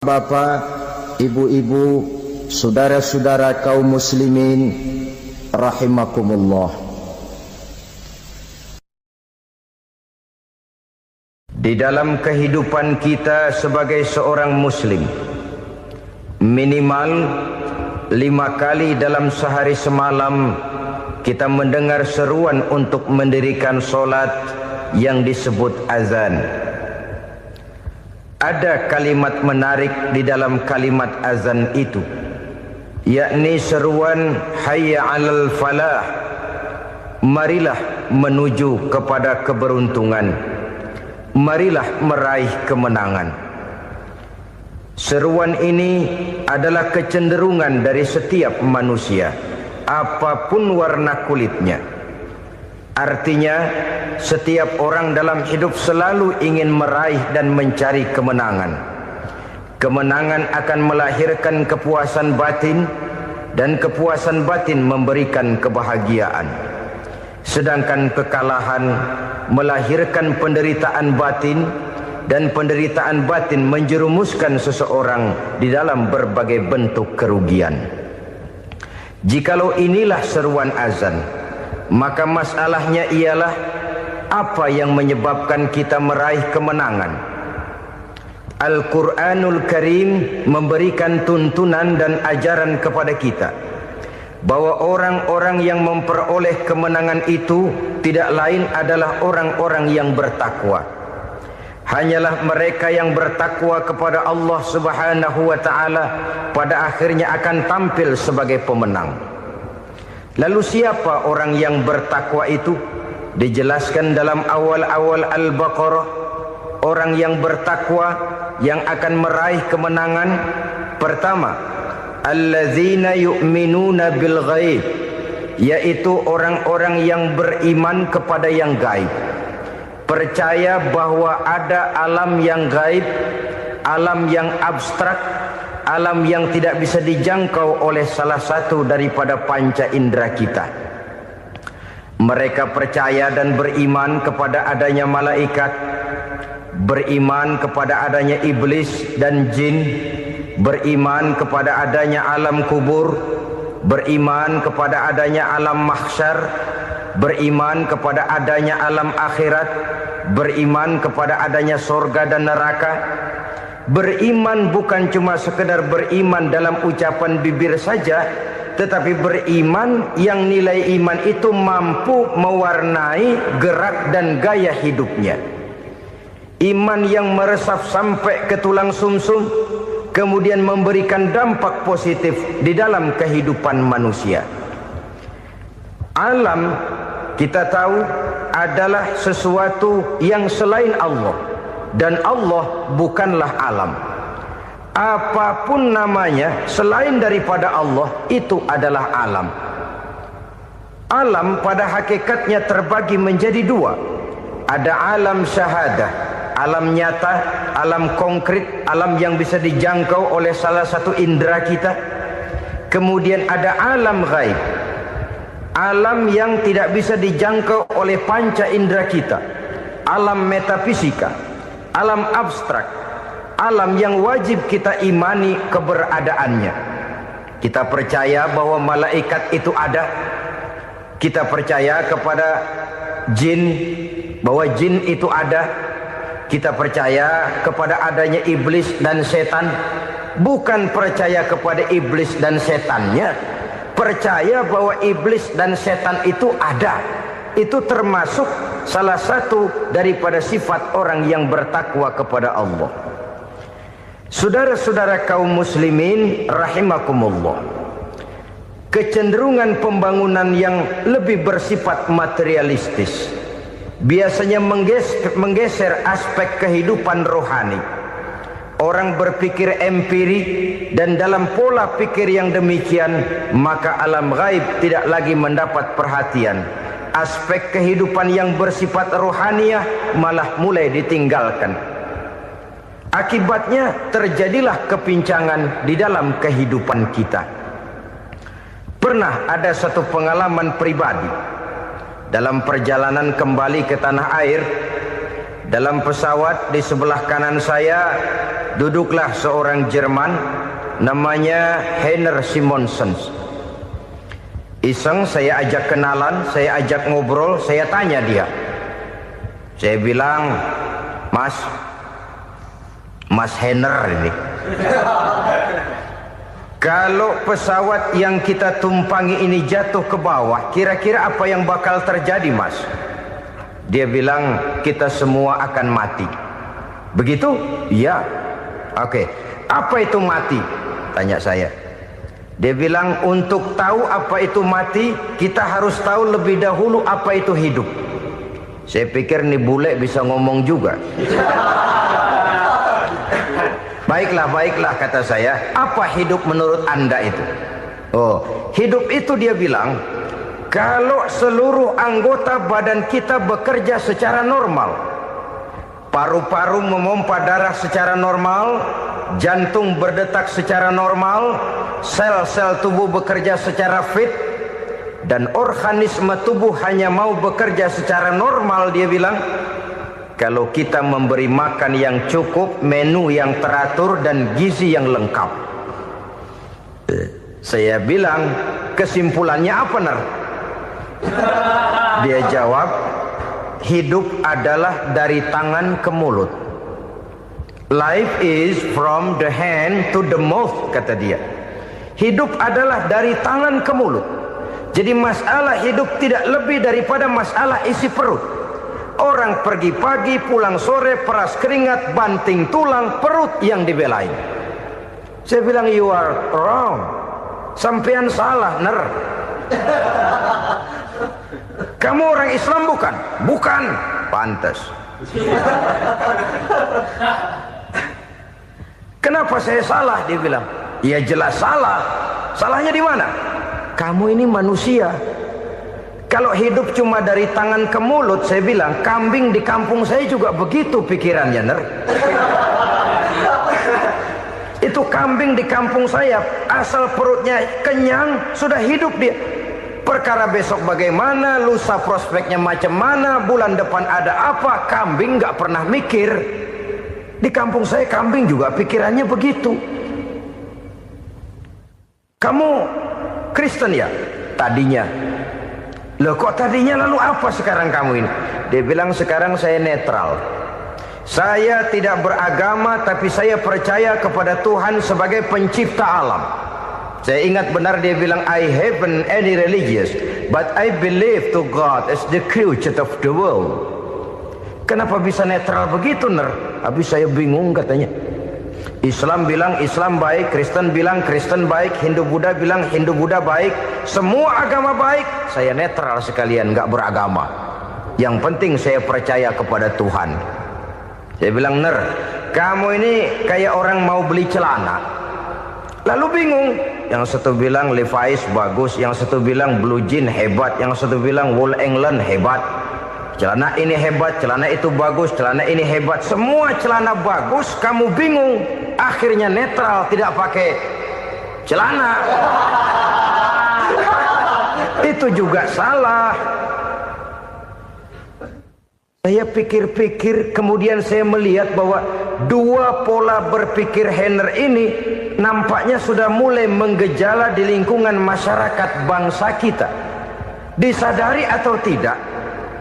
Bapak, ibu-ibu, saudara-saudara kaum muslimin rahimakumullah. Di dalam kehidupan kita sebagai seorang muslim, minimal 5 kali dalam sehari semalam kita mendengar seruan untuk mendirikan solat yang disebut azan. Ada kalimat menarik di dalam kalimat azan itu, yakni seruan hayya 'alal falah, marilah menuju kepada keberuntungan, marilah meraih kemenangan. Seruan ini adalah kecenderungan dari setiap manusia, apapun warna kulitnya. Artinya, setiap orang dalam hidup selalu ingin meraih dan mencari kemenangan. Kemenangan akan melahirkan kepuasan batin, dan kepuasan batin memberikan kebahagiaan. Sedangkan kekalahan melahirkan penderitaan batin, dan penderitaan batin menjerumuskan seseorang di dalam berbagai bentuk kerugian. Jikalau inilah seruan azan, maka masalahnya ialah apa yang menyebabkan kita meraih kemenangan. Al-Quranul Karim memberikan tuntunan dan ajaran kepada kita bahwa orang-orang yang memperoleh kemenangan itu tidak lain adalah orang-orang yang bertakwa. Hanyalah mereka yang bertakwa kepada Allah Subhanahu wa ta'ala pada akhirnya akan tampil sebagai pemenang. Lalu siapa orang yang bertakwa itu? Dijelaskan dalam awal-awal Al-Baqarah, orang yang bertakwa yang akan meraih kemenangan. Pertama, allazina yu'minuna bil ghaib, yaitu orang-orang yang beriman kepada yang gaib. Percaya bahwa ada alam yang gaib, alam yang abstrak, alam yang tidak bisa dijangkau oleh salah satu daripada panca indera kita. Mereka percaya dan beriman kepada adanya malaikat, beriman kepada adanya iblis dan jin, beriman kepada adanya alam kubur, beriman kepada adanya alam mahsyar, beriman kepada adanya alam akhirat, beriman kepada adanya surga dan neraka. Beriman bukan cuma sekedar beriman dalam ucapan bibir saja, tetapi beriman yang nilai iman itu mampu mewarnai gerak dan gaya hidupnya. Iman yang meresap sampai ke tulang sumsum, kemudian memberikan dampak positif di dalam kehidupan manusia. Alam, kita tahu, adalah sesuatu yang selain Allah, dan Allah bukanlah alam. Apapun namanya selain daripada Allah, itu adalah alam. Alam pada hakikatnya terbagi menjadi dua. Ada alam syahadah, alam nyata, alam konkret, alam yang bisa dijangkau oleh salah satu indera kita. Kemudian ada alam ghaib, alam yang tidak bisa dijangkau oleh panca indera kita, alam metafisika, alam abstrak, alam yang wajib kita imani keberadaannya. Kita percaya bahwa malaikat itu ada. Kita percaya kepada jin, bahwa jin itu ada. Kita percaya kepada adanya iblis dan setan. Bukan percaya kepada iblis dan setannya, percaya bahwa iblis dan setan itu ada. Itu termasuk salah satu daripada sifat orang yang bertakwa kepada Allah. Saudara-saudara kaum muslimin rahimakumullah, kecenderungan pembangunan yang lebih bersifat materialistis biasanya menggeser aspek kehidupan rohani. Orang berpikir empiri, dan dalam pola pikir yang demikian, maka alam gaib tidak lagi mendapat perhatian. Aspek kehidupan yang bersifat rohaniah malah mulai ditinggalkan. Akibatnya terjadilah kepincangan di dalam kehidupan kita. Pernah ada satu pengalaman pribadi dalam perjalanan kembali ke tanah air. Dalam pesawat di sebelah kanan saya duduklah seorang Jerman namanya Heiner Simonsen. Iseng saya ajak kenalan, saya ajak ngobrol, saya tanya dia. Saya bilang, Mas Heiner ini, kalau pesawat yang kita tumpangi ini jatuh ke bawah, kira-kira apa yang bakal terjadi, Mas? Dia bilang, kita semua akan mati. Begitu? Iya. Oke. Apa itu mati? Tanya saya. Dia bilang, untuk tahu apa itu mati, kita harus tahu lebih dahulu apa itu hidup. Saya pikir nih bule bisa ngomong juga. Baiklah kata saya. Apa hidup menurut Anda itu? Oh, hidup itu dia bilang, kalau seluruh anggota badan kita bekerja secara normal. Paru-paru memompa darah secara normal, jantung berdetak secara normal, sel-sel tubuh bekerja secara fit, dan organisme tubuh hanya mau bekerja secara normal. Dia bilang, kalau kita memberi makan yang cukup, menu yang teratur, dan gizi yang lengkap. Saya bilang, kesimpulannya apa, Ner? Dia jawab, hidup adalah dari tangan ke mulut. Life is from the hand to the mouth, kata dia. Hidup adalah dari tangan ke mulut. Jadi masalah hidup tidak lebih daripada masalah isi perut. Orang pergi pagi, pulang sore, peras keringat, banting tulang, perut yang dibelain. Saya bilang, you are wrong. Sampean salah, Ner. Kamu orang Islam bukan? Bukan. Pantas. Kenapa saya salah? Dia bilang, ya jelas salah. Salahnya di mana? Kamu ini manusia. Kalau hidup cuma dari tangan ke mulut, saya bilang, kambing di kampung saya juga begitu pikirannya, Ner. Itu kambing di kampung saya, asal perutnya kenyang, sudah hidup dia. Perkara besok bagaimana, lusa prospeknya macam mana, bulan depan ada apa, kambing nggak pernah mikir. Di kampung saya kambing juga pikirannya begitu. Kamu Kristen ya? Tadinya. Loh kok tadinya, lalu apa sekarang kamu ini? Dia bilang, sekarang saya netral. Saya tidak beragama, tapi saya percaya kepada Tuhan sebagai pencipta alam. Saya ingat benar dia bilang, I haven't any religious, but I believe to God as the creator of the world. Kenapa bisa netral begitu, Ner? Habis saya bingung katanya. Islam bilang Islam baik, Kristen bilang Kristen baik, Hindu Buddha bilang Hindu Buddha baik, semua agama baik. Saya netral sekalian, nggak beragama. Yang penting saya percaya kepada Tuhan. Saya bilang, Ner, kamu ini kayak orang mau beli celana, lalu bingung. Yang satu bilang Levi's bagus, yang satu bilang Blue Jean hebat, yang satu bilang Wool England hebat. Celana ini hebat, celana itu bagus, celana ini hebat. Semua celana bagus, kamu bingung. Akhirnya netral, tidak pakai celana. Itu juga salah. Saya pikir-pikir, kemudian saya melihat bahwa dua pola berpikir Heiner ini nampaknya sudah mulai menggejala di lingkungan masyarakat bangsa kita. Disadari atau tidak,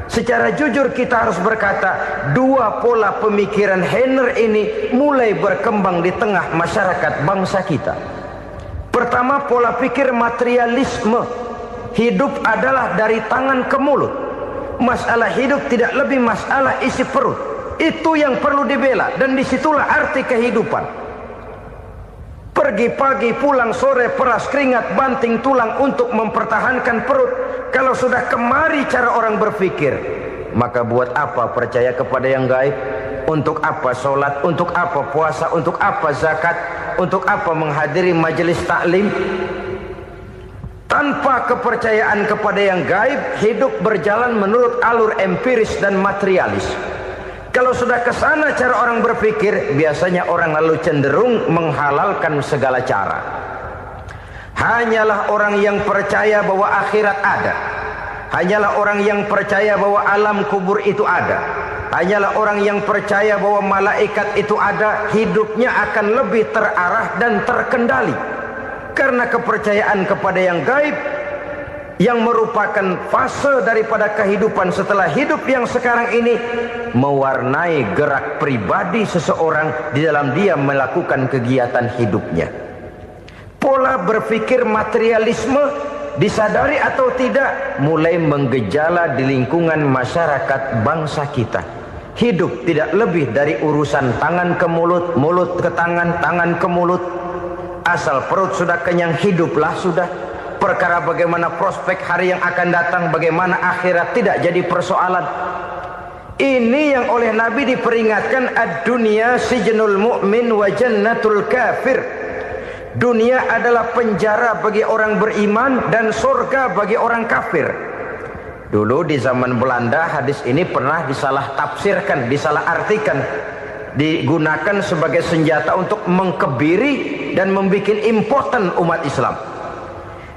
secara jujur kita harus berkata, dua pola pemikiran Heiner ini mulai berkembang di tengah masyarakat bangsa kita. Pertama, pola pikir materialisme. Hidup adalah dari tangan ke mulut. Masalah hidup tidak lebih masalah isi perut. Itu yang perlu dibela, dan disitulah arti kehidupan. Pergi pagi, pulang sore, peras keringat, banting tulang untuk mempertahankan perut. Kalau sudah kemari cara orang berpikir, maka buat apa percaya kepada yang gaib? Untuk apa sholat? Untuk apa puasa? Untuk apa zakat? Untuk apa menghadiri majelis taklim? Tanpa kepercayaan kepada yang gaib, hidup berjalan menurut alur empiris dan materialis. Kalau sudah ke sana cara orang berpikir, biasanya orang lalu cenderung menghalalkan segala cara. Hanyalah orang yang percaya bahwa akhirat ada. Hanyalah orang yang percaya bahwa alam kubur itu ada. hanyalah orang yang percaya bahwa malaikat itu ada, hidupnya akan lebih terarah dan terkendali. Karena kepercayaan kepada yang gaib, yang merupakan fase daripada kehidupan setelah hidup yang sekarang ini, mewarnai gerak pribadi seseorang di dalam dia melakukan kegiatan hidupnya. Pola berpikir materialisme, disadari atau tidak, mulai menggejala di lingkungan masyarakat bangsa kita. Hidup tidak lebih dari urusan tangan ke mulut, mulut ke tangan, tangan ke mulut. Asal perut sudah kenyang, hiduplah sudah. Perkara bagaimana prospek hari yang akan datang, bagaimana akhirat, tidak jadi persoalan. Ini yang oleh Nabi diperingatkan, ad-dunya sijnul mu'min wa jannatul kafir. Dunia adalah penjara bagi orang beriman dan surga bagi orang kafir. Dulu di zaman Belanda hadis ini pernah disalah tafsirkan, disalah artikan, digunakan sebagai senjata untuk mengkebiri dan membuat impoten umat Islam.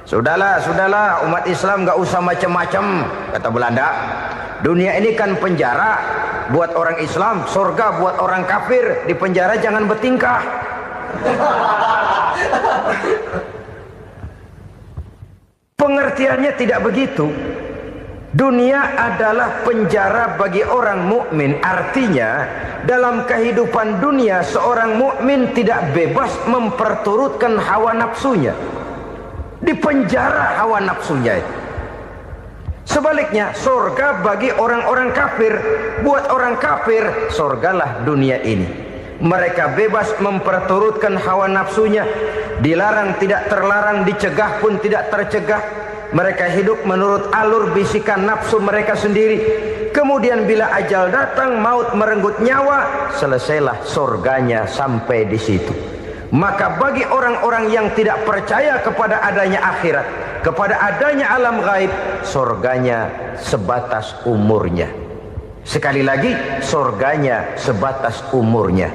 Sudahlah umat Islam gak usah macam-macam, kata Belanda. Dunia ini kan penjara buat orang Islam, surga buat orang kafir. Di penjara jangan bertingkah. Pengertiannya tidak begitu. Dunia adalah penjara bagi orang mukmin. Artinya dalam kehidupan dunia seorang mukmin tidak bebas memperturutkan hawa nafsunya. Di penjara hawa nafsunya. Sebaliknya surga bagi orang-orang kafir. Buat orang kafir surgalah dunia ini. Mereka bebas memperturutkan hawa nafsunya. Dilarang tidak terlarang, dicegah pun tidak tercegah. Mereka hidup menurut alur bisikan nafsu mereka sendiri. Kemudian bila ajal datang, maut merenggut nyawa, selesailah surganya sampai di situ. Maka bagi orang-orang yang tidak percaya kepada adanya akhirat, kepada adanya alam gaib, surganya sebatas umurnya. Sekali lagi, surganya sebatas umurnya.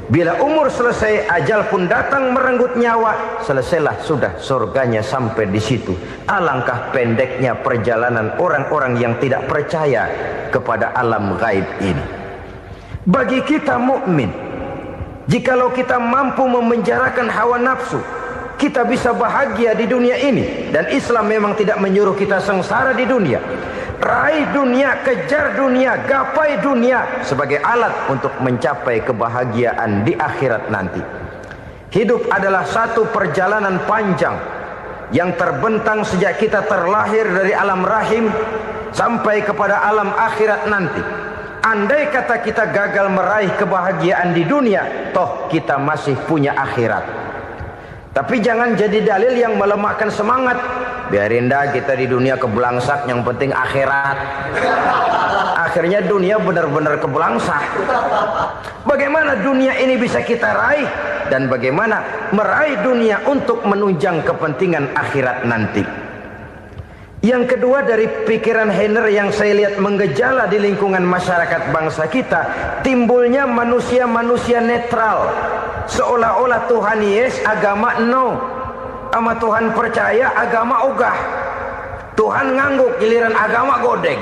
Bila umur selesai, ajal pun datang merenggut nyawa, selesailah sudah surganya sampai di situ. Alangkah pendeknya perjalanan orang-orang yang tidak percaya kepada alam gaib ini. Bagi kita mukmin, jikalau kita mampu memenjarakan hawa nafsu, kita bisa bahagia di dunia ini. Dan Islam memang tidak menyuruh kita sengsara di dunia. Raih dunia, kejar dunia, gapai dunia sebagai alat untuk mencapai kebahagiaan di akhirat nanti. Hidup adalah satu perjalanan panjang yang terbentang sejak kita terlahir dari alam rahim sampai kepada alam akhirat nanti. Andai kata kita gagal meraih kebahagiaan di dunia, toh kita masih punya akhirat. Tapi jangan jadi dalil yang melemahkan semangat. Biarin dah kita di dunia kebelangsak, yang penting akhirat. Akhirnya dunia benar-benar kebelangsak. Bagaimana dunia ini bisa kita raih, dan bagaimana meraih dunia untuk menunjang kepentingan akhirat nanti. Yang kedua, dari pikiran Heiner yang saya lihat menggejala di lingkungan masyarakat bangsa kita, timbulnya manusia-manusia netral. Seolah-olah Tuhan yes, agama no. Sama Tuhan percaya, agama ogah. Tuhan ngangguk, giliran agama godeng.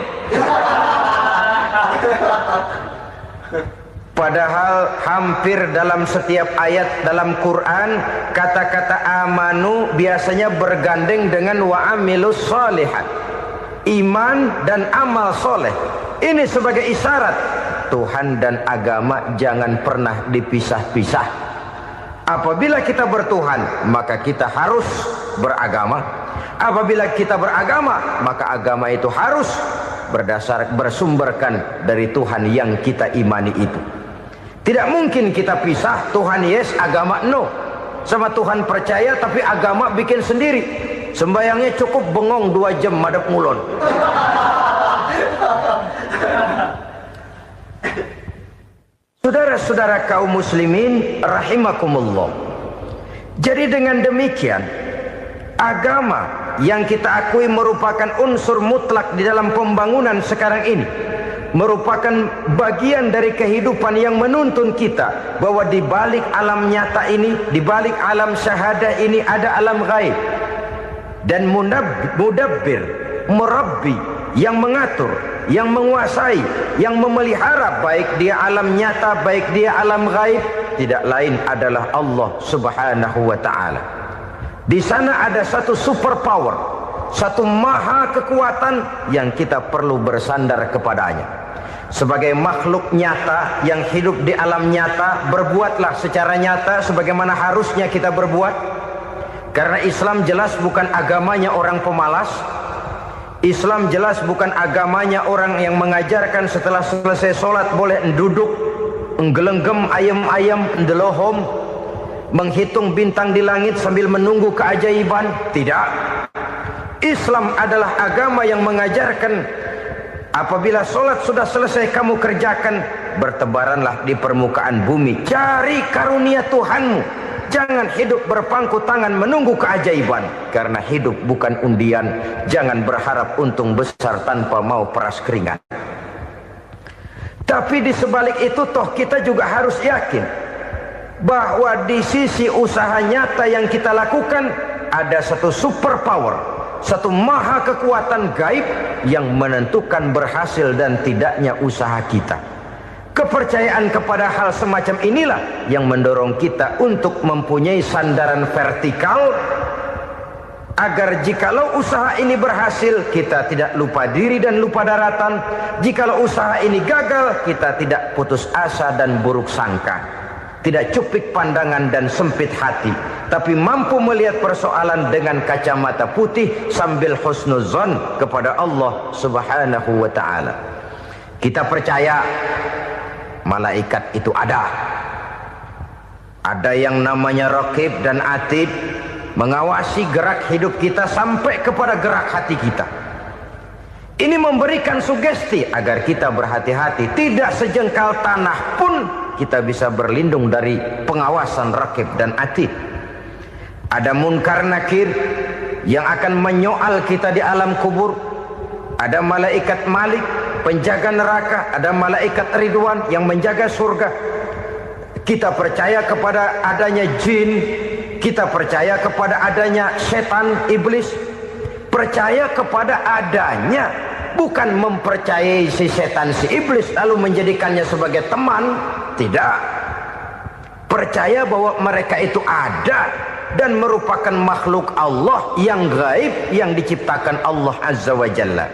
Padahal hampir dalam setiap ayat dalam Quran, kata-kata amanu biasanya bergandeng dengan wa amilus sholihat. Iman dan amal soleh. Ini sebagai isyarat Tuhan dan agama jangan pernah dipisah-pisah. Apabila kita bertuhan, maka kita harus beragama. Apabila kita beragama, maka agama itu harus bersumberkan dari Tuhan yang kita imani itu. Tidak mungkin kita pisah, Tuhan yes, agama no. Sama Tuhan percaya tapi agama bikin sendiri. Sembayangnya cukup bengong 2 jam madep ngulon. Saudara-saudara kaum muslimin rahimakumullah. Jadi dengan demikian, agama yang kita akui merupakan unsur mutlak di dalam pembangunan sekarang ini, merupakan bagian dari kehidupan yang menuntun kita bahwa di balik alam nyata ini, di balik alam syahadah ini ada alam gaib. Dan mudabbir, murabbi yang mengatur, yang menguasai, yang memelihara, baik dia alam nyata, baik dia alam gaib, tidak lain adalah Allah Subhanahu wa ta'ala. Di sana ada satu super power, satu maha kekuatan yang kita perlu bersandar kepadanya. Sebagai makhluk nyata yang hidup di alam nyata, berbuatlah secara nyata sebagaimana harusnya kita berbuat. Karena Islam jelas bukan agamanya orang pemalas. Islam jelas bukan agamanya orang yang mengajarkan setelah selesai sholat boleh duduk, nggelenggem ayam-ayam, ndelohom, menghitung bintang di langit sambil menunggu keajaiban. Tidak. Islam adalah agama yang mengajarkan apabila sholat sudah selesai kamu kerjakan, bertebaranlah di permukaan bumi, cari karunia Tuhanmu. Jangan hidup berpangku tangan menunggu keajaiban. Karena hidup bukan undian. Jangan berharap untung besar tanpa mau peras keringat. Tapi di sebalik itu toh kita juga harus yakin bahwa di sisi usaha nyata yang kita lakukan ada satu super power, satu maha kekuatan gaib yang menentukan berhasil dan tidaknya usaha kita. Kepercayaan kepada hal semacam inilah yang mendorong kita untuk mempunyai sandaran vertikal, agar jikalau usaha ini berhasil, kita tidak lupa diri dan lupa daratan. Jikalau usaha ini gagal, kita tidak putus asa dan buruk sangka, tidak cupik pandangan dan sempit hati, tapi mampu melihat persoalan dengan kacamata putih sambil husnuzon kepada Allah Subhanahu wa ta'ala. Kita percaya malaikat itu ada. Ada yang namanya Raqib dan Atid, mengawasi gerak hidup kita sampai kepada gerak hati kita. Ini memberikan sugesti agar kita berhati-hati. Tidak sejengkal tanah pun kita bisa berlindung dari pengawasan Raqib dan Atid. Ada Munkar Nakir yang akan menyoal kita di alam kubur. Ada malaikat Malik, penjaga neraka. Ada malaikat Ridwan yang menjaga surga. Kita percaya kepada adanya jin, kita percaya kepada adanya setan, iblis. Percaya kepada adanya, bukan mempercayai si setan, si iblis lalu menjadikannya sebagai teman. Tidak. Percaya bahwa mereka itu ada dan merupakan makhluk Allah yang gaib, yang diciptakan Allah Azza wa Jalla.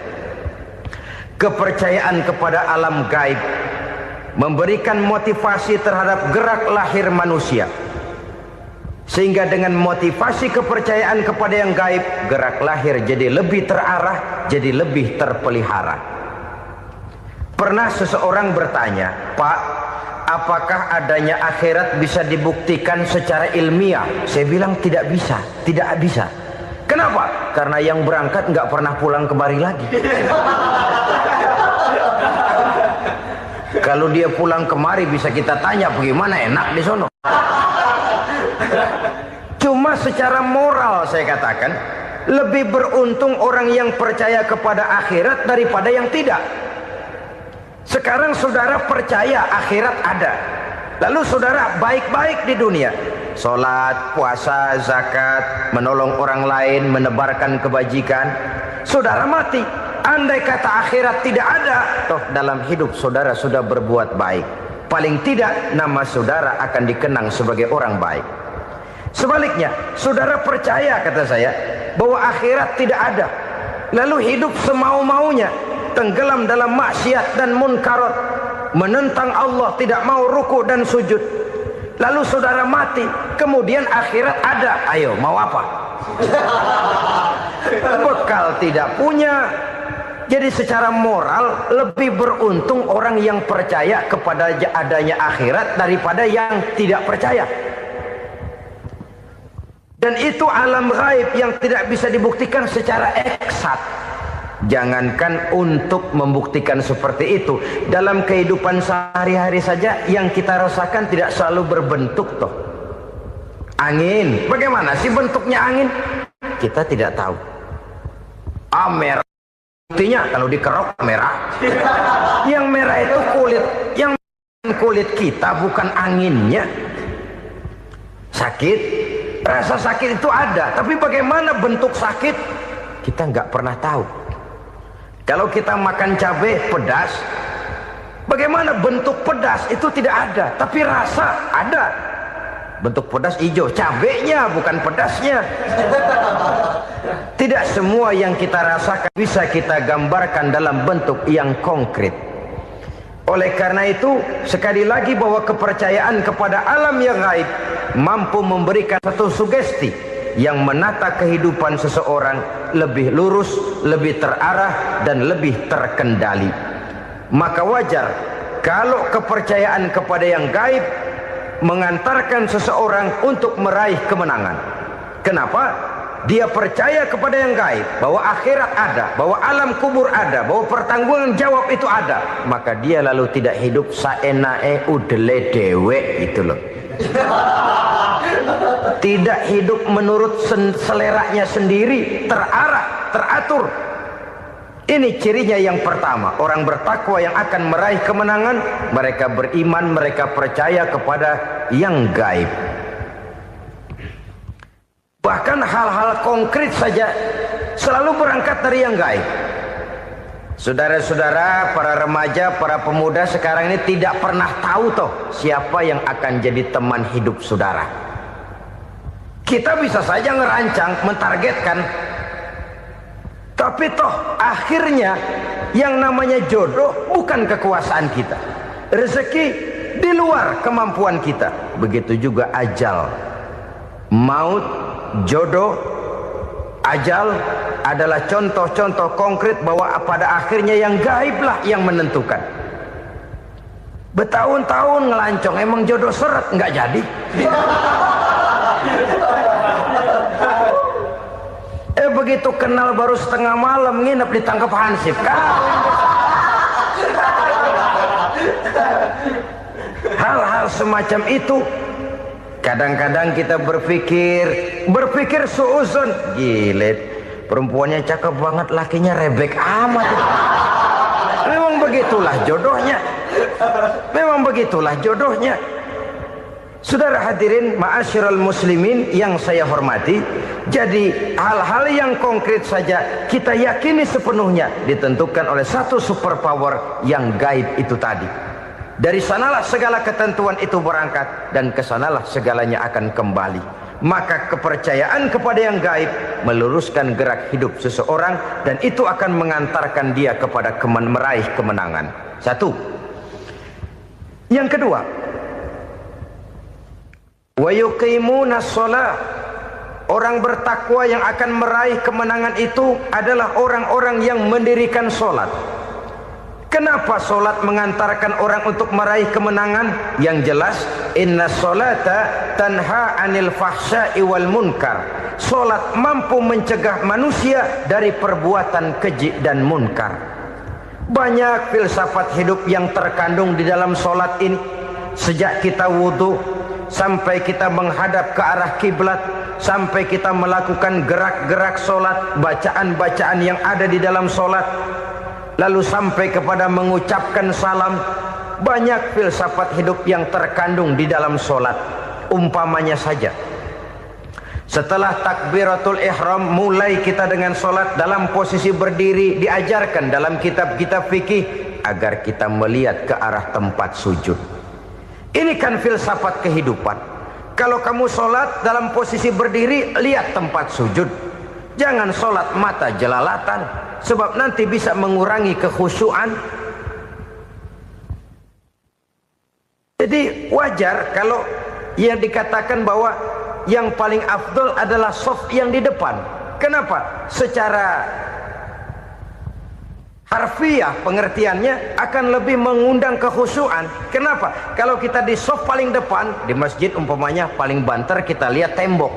Kepercayaan kepada alam gaib memberikan motivasi terhadap gerak lahir manusia, sehingga dengan motivasi kepercayaan kepada yang gaib, gerak lahir jadi lebih terarah, jadi lebih terpelihara. Pernah seseorang bertanya, "Pak, apakah adanya akhirat bisa dibuktikan secara ilmiah?" Saya bilang tidak bisa, tidak bisa. Kenapa? Karena yang berangkat nggak pernah pulang kembali lagi. Kalau dia pulang kemari bisa kita tanya bagaimana enak di sono. Cuma secara moral saya katakan, lebih beruntung orang yang percaya kepada akhirat daripada yang tidak. Sekarang saudara percaya akhirat ada, lalu saudara baik-baik di dunia, sholat, puasa, zakat, menolong orang lain, menebarkan kebajikan. Saudara mati, andai kata akhirat tidak ada, toh dalam hidup saudara sudah berbuat baik. Paling tidak nama saudara akan dikenang sebagai orang baik. Sebaliknya, saudara percaya, kata saya, bahwa akhirat tidak ada, lalu hidup semau-maunya, tenggelam dalam maksiat dan munkarat, menentang Allah, tidak mau ruku dan sujud. Lalu saudara mati, kemudian akhirat ada, ayo mau apa? Bekal tidak punya. Jadi secara moral lebih beruntung orang yang percaya kepada adanya akhirat daripada yang tidak percaya. Dan itu alam gaib yang tidak bisa dibuktikan secara eksat. Jangankan untuk membuktikan seperti itu, dalam kehidupan sehari-hari saja yang kita rasakan tidak selalu berbentuk toh. Angin, bagaimana sih bentuknya angin? Kita tidak tahu. Merah, buktinya kalau dikerok merah. Yang merah itu kulit, yang kulit kita bukan anginnya. Sakit, rasa sakit itu ada, tapi bagaimana bentuk sakit? Kita nggak pernah tahu. Kalau kita makan cabai pedas, bagaimana bentuk pedas itu tidak ada, tapi rasa ada. Bentuk pedas hijau, cabainya bukan pedasnya. Tidak semua yang kita rasakan bisa kita gambarkan dalam bentuk yang konkret. Oleh karena itu, sekali lagi bahwa kepercayaan kepada alam yang gaib mampu memberikan satu sugesti yang menata kehidupan seseorang lebih lurus, lebih terarah, dan lebih terkendali. Maka wajar kalau kepercayaan kepada yang gaib mengantarkan seseorang untuk meraih kemenangan. Kenapa? Dia percaya kepada yang gaib, bahwa akhirat ada, bahwa alam kubur ada, bahwa pertanggungan jawab itu ada. Maka dia lalu tidak hidup saenae udele dewe, itu loh. Tidak hidup menurut seleranya sendiri, terarah, teratur. Ini cirinya yang pertama. Orang bertakwa yang akan meraih kemenangan, mereka beriman, mereka percaya kepada yang gaib. Bahkan hal-hal konkret saja selalu berangkat dari yang gaib. Saudara-saudara, para remaja, para pemuda sekarang ini tidak pernah tahu toh siapa yang akan jadi teman hidup saudara. Kita bisa saja ngerancang, mentargetkan, tapi toh akhirnya yang namanya jodoh bukan kekuasaan kita. Rezeki di luar kemampuan kita. Begitu juga ajal. Maut, jodoh, ajal adalah contoh-contoh konkret bahwa pada akhirnya yang gaiblah yang menentukan. Bertahun-tahun ngelancong, emang jodoh seret, nggak jadi. Begitu kenal baru setengah malam nginep ditangkap hansip kan. Hal-hal semacam itu kadang-kadang kita berpikir suuzon, gilet, perempuannya cakep banget, lakinya rebek amat. Memang begitulah jodohnya. Memang begitulah jodohnya. Saudara hadirin ma'asyiral muslimin yang saya hormati, jadi hal-hal yang konkret saja kita yakini sepenuhnya ditentukan oleh satu superpower yang gaib itu tadi. Dari sanalah segala ketentuan itu berangkat dan kesanalah segalanya akan kembali. Maka kepercayaan kepada yang gaib meluruskan gerak hidup seseorang dan itu akan mengantarkan dia kepada meraih kemenangan. Satu. Yang kedua, wa yuqimuna shalah. Orang bertakwa yang akan meraih kemenangan itu adalah orang-orang yang mendirikan sholat. Kenapa sholat mengantarkan orang untuk meraih kemenangan? Yang jelas, inna sholata tanha anil fahsya'i wal munkar. Sholat mampu mencegah manusia dari perbuatan keji dan munkar. Banyak filsafat hidup yang terkandung di dalam sholat ini. Sejak kita wudhu sampai kita menghadap ke arah kiblat, sampai kita melakukan gerak-gerak sholat, bacaan-bacaan yang ada di dalam sholat, lalu sampai kepada mengucapkan salam. Banyak filsafat hidup yang terkandung di dalam sholat. Umpamanya saja, setelah takbiratul ihram mulai kita dengan sholat dalam posisi berdiri, diajarkan dalam kitab-kitab fikih agar kita melihat ke arah tempat sujud. Ini kan filsafat kehidupan. Kalau kamu sholat dalam posisi berdiri, lihat tempat sujud. Jangan sholat mata jelalatan, sebab nanti bisa mengurangi kekhusyuan. Jadi wajar kalau yang dikatakan bahwa yang paling afdol adalah shaf yang di depan. Kenapa? Secara harfiah pengertiannya akan lebih mengundang kekhusyuan. Kenapa? Kalau kita di shaf paling depan di masjid umpamanya paling banter kita lihat tembok.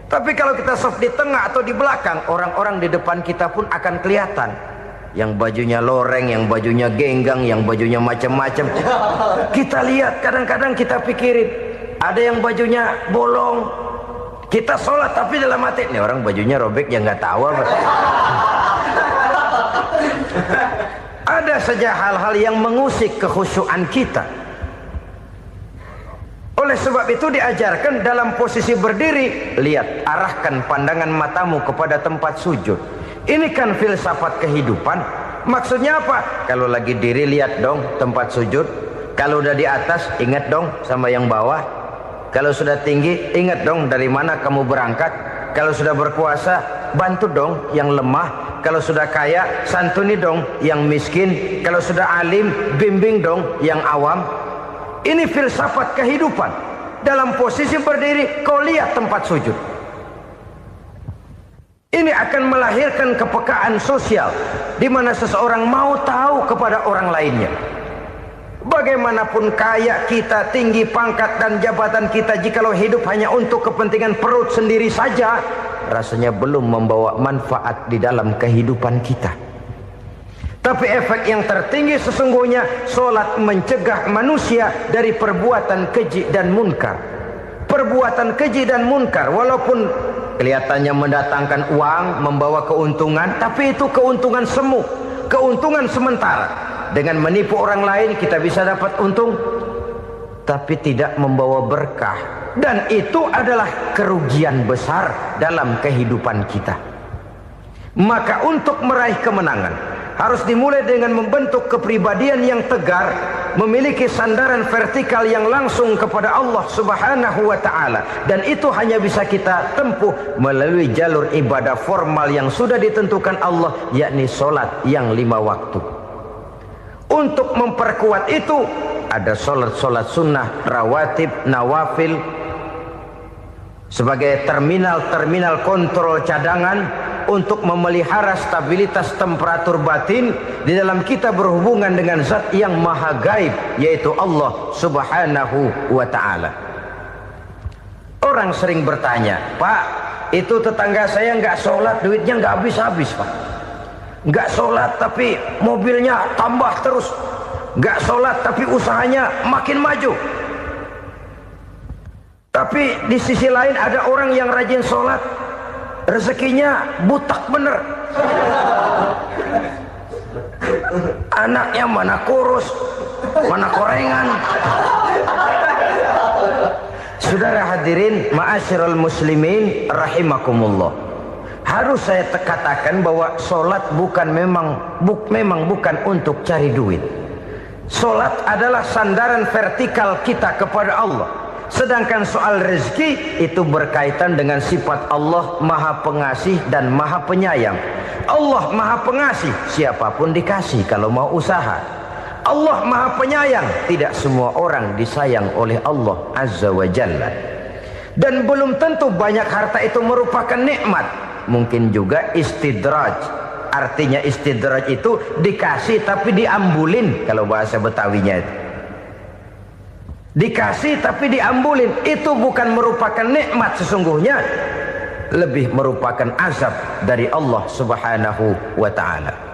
Tapi kalau kita shaf di tengah atau di belakang, orang-orang di depan kita pun akan kelihatan. Yang bajunya loreng, yang bajunya genggang, yang bajunya macam-macam. Kita lihat, kadang-kadang kita pikirin, ada yang bajunya bolong. Kita sholat tapi dalam hati, nih orang bajunya robek ya nggak tahu apa. Ada saja hal-hal yang mengusik kekhusyuan kita. Oleh sebab itu diajarkan dalam posisi berdiri, lihat, arahkan pandangan matamu kepada tempat sujud. Ini kan filsafat kehidupan. Maksudnya apa? Kalau lagi diri lihat dong tempat sujud. Kalau udah di atas ingat dong sama yang bawah. Kalau sudah tinggi ingat dong dari mana kamu berangkat. Kalau sudah berkuasa bantu dong yang lemah. Kalau sudah kaya santuni dong yang miskin. Kalau sudah alim bimbing dong yang awam. Ini filsafat kehidupan. Dalam posisi berdiri kau lihat tempat sujud. Ini akan melahirkan kepekaan sosial di mana seseorang mau tahu kepada orang lainnya. Bagaimanapun kaya kita, tinggi pangkat dan jabatan kita, jikalau hidup hanya untuk kepentingan perut sendiri saja, rasanya belum membawa manfaat di dalam kehidupan kita. Tapi efek yang tertinggi sesungguhnya, solat mencegah manusia dari perbuatan keji dan munkar. Perbuatan keji dan munkar walaupun kelihatannya mendatangkan uang, membawa keuntungan, tapi itu keuntungan semu, keuntungan sementara. Dengan menipu orang lain kita bisa dapat untung, tapi tidak membawa berkah. Dan itu adalah kerugian besar dalam kehidupan kita. Maka untuk meraih kemenangan harus dimulai dengan membentuk kepribadian yang tegar, memiliki sandaran vertikal yang langsung kepada Allah Subhanahu wa ta'ala. Dan itu hanya bisa kita tempuh melalui jalur ibadah formal yang sudah ditentukan Allah, yakni solat yang 5 waktu. Untuk memperkuat itu ada solat-solat sunnah, rawatib, nawafil sebagai terminal-terminal kontrol cadangan untuk memelihara stabilitas temperatur batin di dalam kita berhubungan dengan zat yang maha gaib, yaitu Allah Subhanahu wa ta'ala. Orang sering bertanya, Pak, itu tetangga saya nggak sholat, duitnya nggak habis-habis, Pak. Nggak sholat tapi mobilnya tambah terus. Nggak sholat tapi usahanya makin maju. Tapi di sisi lain ada orang yang rajin sholat, rezekinya butak bener. Anaknya mana kurus, mana korengan. Saudara hadirin ma'asyiral muslimin rahimakumullah. Harus saya katakan bahwa solat memang bukan untuk cari duit. Solat adalah sandaran vertikal kita kepada Allah. Sedangkan soal rezeki itu berkaitan dengan sifat Allah maha pengasih dan maha penyayang. Allah maha pengasih, siapapun dikasih kalau mau usaha. Allah maha penyayang, tidak semua orang disayang oleh Allah Azza wa Jalla. Dan belum tentu banyak harta itu merupakan nikmat. Mungkin juga istidraj. Artinya istidraj itu dikasih tapi diambulin, kalau bahasa Betawinya itu. Dikasih tapi diambulin, itu bukan merupakan nikmat sesungguhnya, lebih merupakan azab dari Allah Subhanahu wa ta'ala.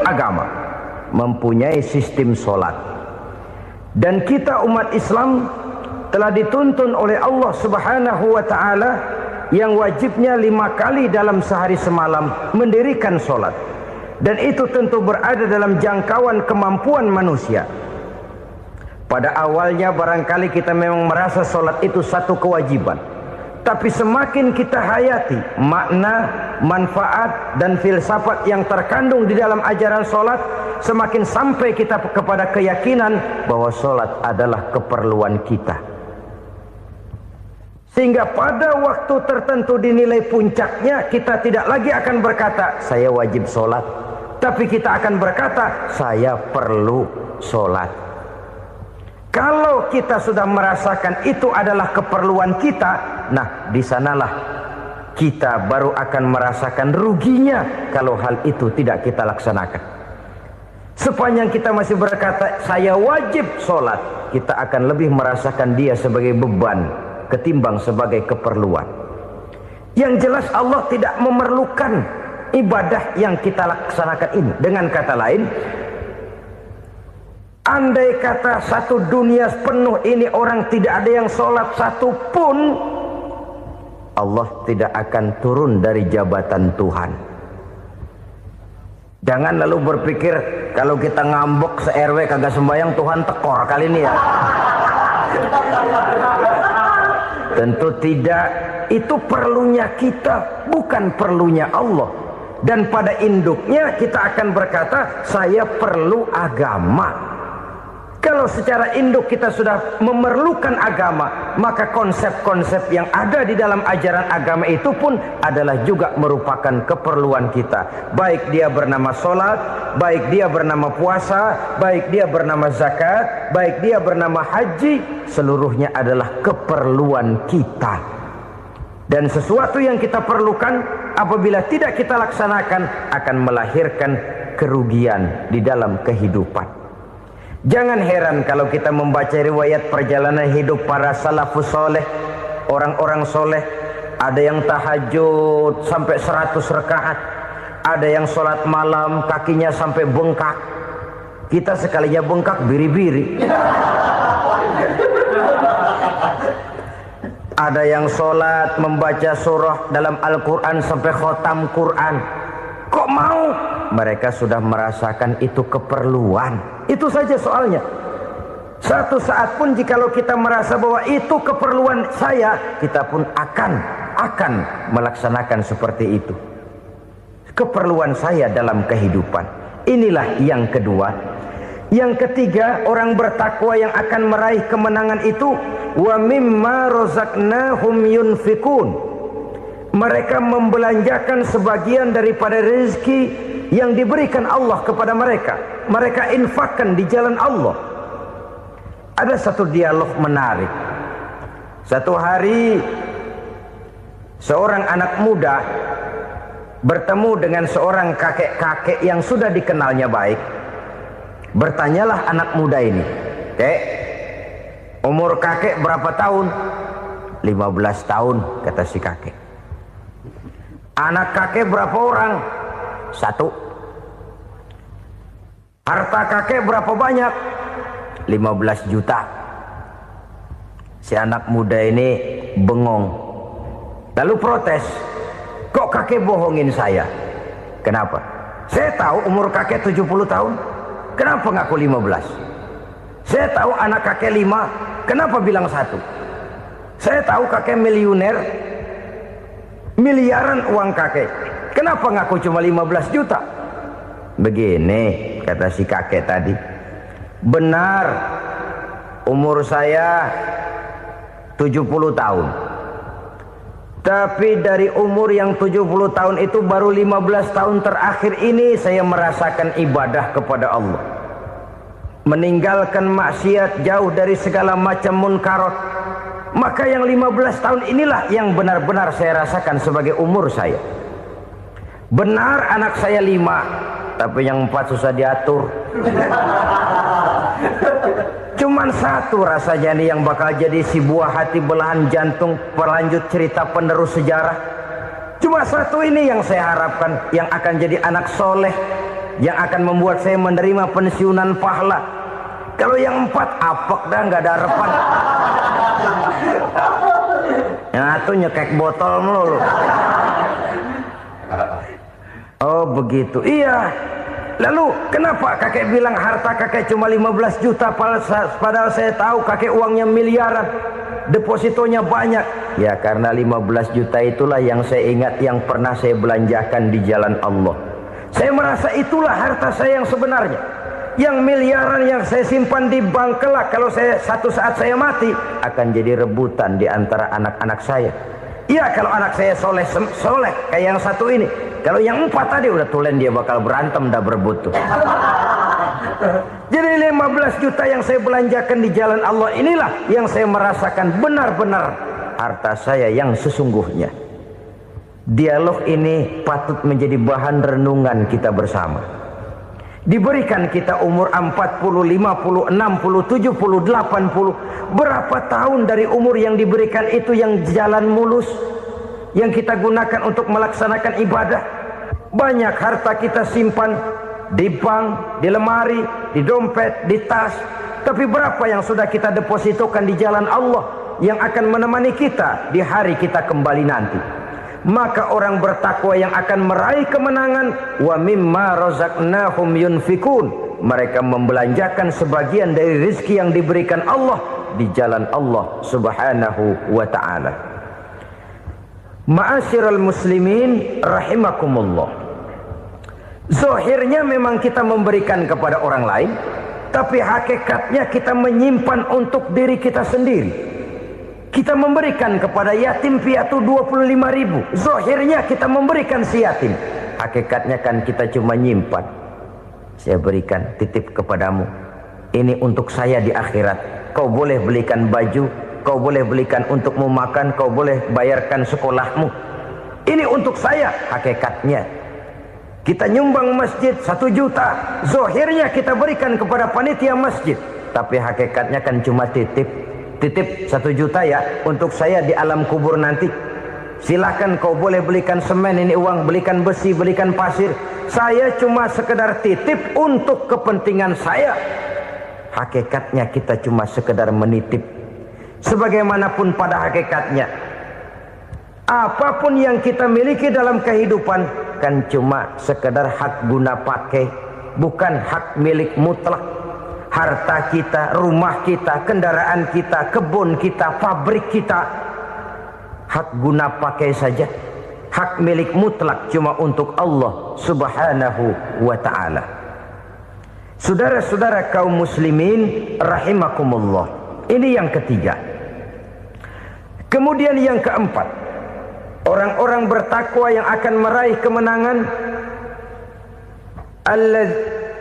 Agama mempunyai sistem solat, dan kita umat Islam telah dituntun oleh Allah Subhanahu wa ta'ala yang wajibnya 5 kali dalam sehari semalam mendirikan solat, dan itu tentu berada dalam jangkauan kemampuan manusia. Pada awalnya barangkali kita memang merasa solat itu satu kewajiban, tapi semakin kita hayati makna, manfaat dan filsafat yang terkandung di dalam ajaran solat, semakin sampai kita kepada keyakinan bahwa solat adalah keperluan kita. Sehingga pada waktu tertentu dinilai puncaknya, kita tidak lagi akan berkata saya wajib solat, tapi kita akan berkata saya perlu solat. Kalau kita sudah merasakan itu adalah keperluan kita, nah di sanalah kita baru akan merasakan ruginya kalau hal itu tidak kita laksanakan. Sepanjang kita masih berkata saya wajib sholat, kita akan lebih merasakan dia sebagai beban ketimbang sebagai keperluan. Yang jelas Allah tidak memerlukan ibadah yang kita laksanakan ini. Dengan kata lain, andai kata satu dunia penuh ini orang tidak ada yang sholat satu pun, Allah tidak akan turun dari jabatan Tuhan. Jangan lalu berpikir kalau kita ngambek se-RW kagak sembahyang Tuhan tekor kali ini ya. Tentu tidak. Itu perlunya kita, bukan perlunya Allah. Dan pada induknya kita akan berkata, saya perlu agama. Kalau secara induk kita sudah memerlukan agama, maka konsep-konsep yang ada di dalam ajaran agama itu pun adalah juga merupakan keperluan kita. Baik dia bernama sholat, baik dia bernama puasa, baik dia bernama zakat, baik dia bernama haji, seluruhnya adalah keperluan kita. Dan sesuatu yang kita perlukan apabila tidak kita laksanakan akan melahirkan kerugian di dalam kehidupan. Jangan heran kalau kita membaca riwayat perjalanan hidup para salafus soleh, orang-orang soleh. Ada yang tahajud sampai 100 rakaat, ada yang sholat malam kakinya sampai bengkak. Kita sekalinya bengkak biri-biri. Ada yang sholat membaca surah dalam Al-Quran sampai khotam Quran. Kok mau? Mereka sudah merasakan itu keperluan. Itu saja soalnya. Satu saat pun jikalau kita merasa bahwa itu keperluan saya, kita pun akan melaksanakan seperti itu. Keperluan saya dalam kehidupan. Inilah yang kedua. Yang ketiga, orang bertakwa yang akan meraih kemenangan itu, wa mimma razaqnahum yunfikun. Mereka membelanjakan sebagian daripada rezeki yang diberikan Allah kepada mereka. Mereka infakkan di jalan Allah. Ada satu dialog menarik. Satu hari seorang anak muda bertemu dengan seorang kakek-kakek yang sudah dikenalnya baik. Bertanyalah anak muda ini, "Kek, umur kakek berapa tahun?" 15 tahun, kata si kakek. "Anak kakek berapa orang?" 1. "Harta kakek berapa banyak?" 15 juta. Si anak muda ini bengong. Lalu protes, "Kok kakek bohongin saya?" "Kenapa?" "Saya tahu umur kakek 70 tahun. Kenapa ngaku 15? Saya tahu anak kakek 5. Kenapa bilang 1? Saya tahu kakek miliuner, miliaran uang kakek. Kenapa ngaku cuma 15 juta? Begini, kata si kakek tadi. Benar, umur saya 70 tahun. Tapi dari umur yang 70 tahun itu baru 15 tahun terakhir ini saya merasakan ibadah kepada Allah. Meninggalkan maksiat, jauh dari segala macam munkarat. Maka yang 15 tahun inilah yang benar-benar saya rasakan sebagai umur saya. Benar anak saya 5, tapi yang 4 susah diatur. Cuman 1 rasanya nih yang bakal jadi si buah hati belahan jantung pelanjut cerita penerus sejarah. Cuma 1 ini yang saya harapkan, yang akan jadi anak soleh, yang akan membuat saya menerima pensiunan pahala. Kalau yang 4 apek dah, nggak ada harapan. Yang 1 nyekek botol melulu. Oh begitu, iya. Lalu kenapa kakek bilang harta kakek cuma 15 juta padahal saya tahu kakek uangnya miliaran, depositonya banyak? Ya karena 15 juta itulah yang saya ingat yang pernah saya belanjakan di jalan Allah. Saya merasa itulah harta saya yang sebenarnya. Yang miliaran yang saya simpan di bank kelak, kalau satu saat saya mati akan jadi rebutan di antara anak-anak saya. Iya kalau anak saya soleh kayak yang 1 ini. Kalau yang 4 tadi udah tulen dia bakal berantem dah berebut tuh. Jadi 15 juta yang saya belanjakan di jalan Allah inilah yang saya merasakan benar-benar harta saya yang sesungguhnya. Dialog ini patut menjadi bahan renungan kita bersama. Diberikan kita umur 40, 50, 60, 70, 80. Berapa tahun dari umur yang diberikan itu yang jalan mulus, yang kita gunakan untuk melaksanakan ibadah? Banyak harta kita simpan di bank, di lemari, di dompet, di tas. Tapi berapa yang sudah kita depositokan di jalan Allah yang akan menemani kita di hari kita kembali nanti? Maka orang bertakwa yang akan meraih kemenangan, wa mimma razaqnahum yunfikun, mereka membelanjakan sebagian dari rezeki yang diberikan Allah di jalan Allah Subhanahu wa ta'ala. Ma'asyiral muslimin rahimakumullah. Zahirnya memang kita memberikan kepada orang lain, tapi hakikatnya kita menyimpan untuk diri kita sendiri. Kita memberikan kepada yatim piatu 25.000. Zahirnya kita memberikan si yatim, hakikatnya kan kita cuma nyimpan. Saya berikan, titip kepadamu, ini untuk saya di akhirat. Kau boleh belikan baju, kau boleh belikan untukmu makan, kau boleh bayarkan sekolahmu. Ini untuk saya. Hakikatnya kita nyumbang masjid 1 juta, zahirnya kita berikan kepada panitia masjid, tapi hakikatnya kan cuma titip 1 juta ya, untuk saya di alam kubur nanti. Silakan kau boleh belikan semen, ini uang, belikan besi, belikan pasir. Saya cuma sekedar titip untuk kepentingan saya. Hakikatnya kita cuma sekedar menitip. Sebagaimanapun pada hakikatnya, apapun yang kita miliki dalam kehidupan kan cuma sekedar hak guna pakai, bukan hak milik mutlak. Harta kita, rumah kita, kendaraan kita, kebun kita, pabrik kita, hak guna pakai saja. Hak milik mutlak cuma untuk Allah Subhanahu wa ta'ala. Saudara-saudara kaum muslimin rahimakumullah. Ini yang ketiga. Kemudian yang keempat, orang-orang bertakwa yang akan meraih kemenangan,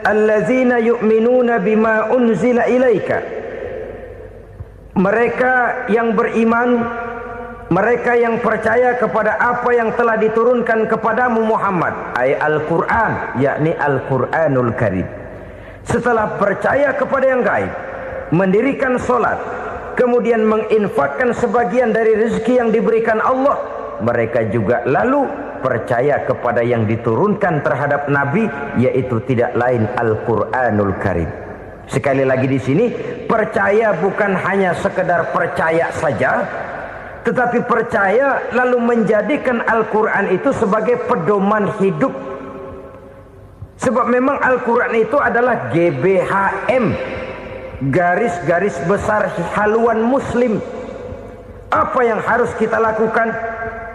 allazina yu'minuna bima unzila ilaika, mereka yang beriman, mereka yang percaya kepada apa yang telah diturunkan kepadamu Muhammad, ay Al-Quran, yakni Al-Quranul Karim. Setelah percaya kepada yang gaib, mendirikan solat, kemudian menginfakkan sebagian dari rezeki yang diberikan Allah, mereka juga lalu percaya kepada yang diturunkan terhadap Nabi, yaitu tidak lain Al-Quranul Karim. Sekali lagi di sini, percaya bukan hanya sekedar percaya saja, tetapi percaya lalu menjadikan Al-Quran itu sebagai pedoman hidup. Sebab memang Al-Quran itu adalah GBHM, garis-garis besar haluan muslim. Apa yang harus kita lakukan,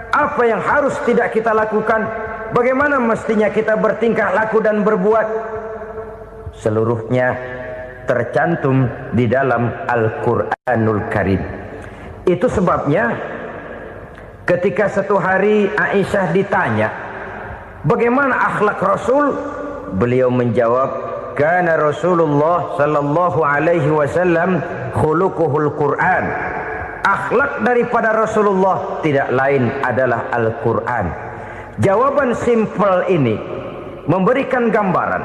apa yang harus tidak kita lakukan, bagaimana mestinya kita bertingkah laku dan berbuat, seluruhnya tercantum di dalam Al-Quranul Karim. Itu sebabnya ketika satu hari Aisyah ditanya bagaimana akhlak Rasul, beliau menjawab, kana Rasulullah sallallahu alaihi wasallam khuluquhul Quran. Akhlak daripada Rasulullah tidak lain adalah Al-Quran. Jawaban simpel ini memberikan gambaran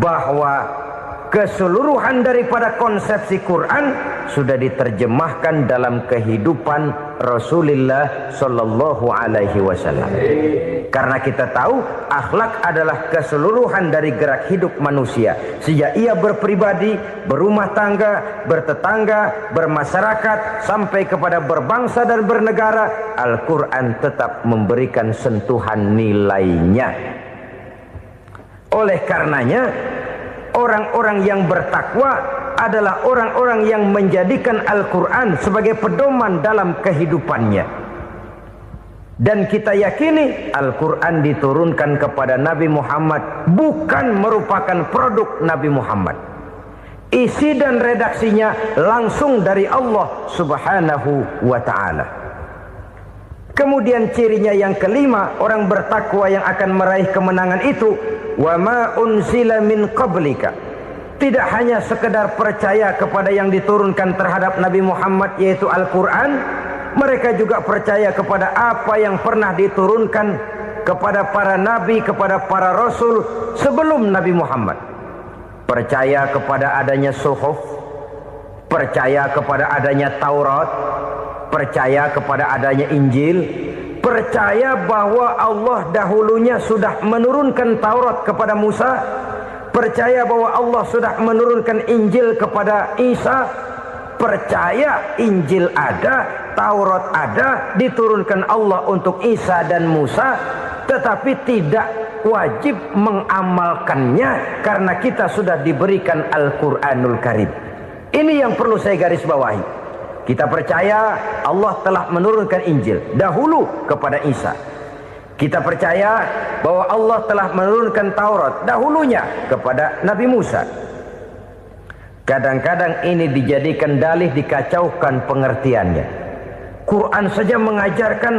bahwa keseluruhan daripada konsepsi Quran sudah diterjemahkan dalam kehidupan Rasulullah sallallahu alaihi wasallam. Karena kita tahu akhlak adalah keseluruhan dari gerak hidup manusia. Sejak ia berpribadi, berumah tangga, bertetangga, bermasyarakat, sampai kepada berbangsa dan bernegara, Al-Quran tetap memberikan sentuhan nilainya. Oleh karenanya, orang-orang yang bertakwa adalah orang-orang yang menjadikan Al-Quran sebagai pedoman dalam kehidupannya. Dan kita yakini Al-Quran diturunkan kepada Nabi Muhammad, bukan merupakan produk Nabi Muhammad. Isi dan redaksinya langsung dari Allah Subhanahu wa ta'ala. Kemudian cirinya yang kelima, orang bertakwa yang akan meraih kemenangan itu, wa ma unzila min qablika. Tidak hanya sekedar percaya kepada yang diturunkan terhadap Nabi Muhammad, yaitu Al-Quran, mereka juga percaya kepada apa yang pernah diturunkan kepada para nabi, kepada para rasul sebelum Nabi Muhammad. Percaya kepada adanya suhuf, percaya kepada adanya Taurat, percaya kepada adanya Injil, percaya bahwa Allah dahulunya sudah menurunkan Taurat kepada Musa, percaya bahwa Allah sudah menurunkan Injil kepada Isa, percaya Injil ada, Taurat ada, diturunkan Allah untuk Isa dan Musa, tetapi tidak wajib mengamalkannya karena kita sudah diberikan Al-Quranul Karim. Ini yang perlu saya garis bawahi. Kita percaya Allah telah menurunkan Injil dahulu kepada Isa. Kita percaya bahwa Allah telah menurunkan Taurat dahulunya kepada Nabi Musa. Kadang-kadang ini dijadikan dalih, dikacaukan pengertiannya. Quran saja mengajarkan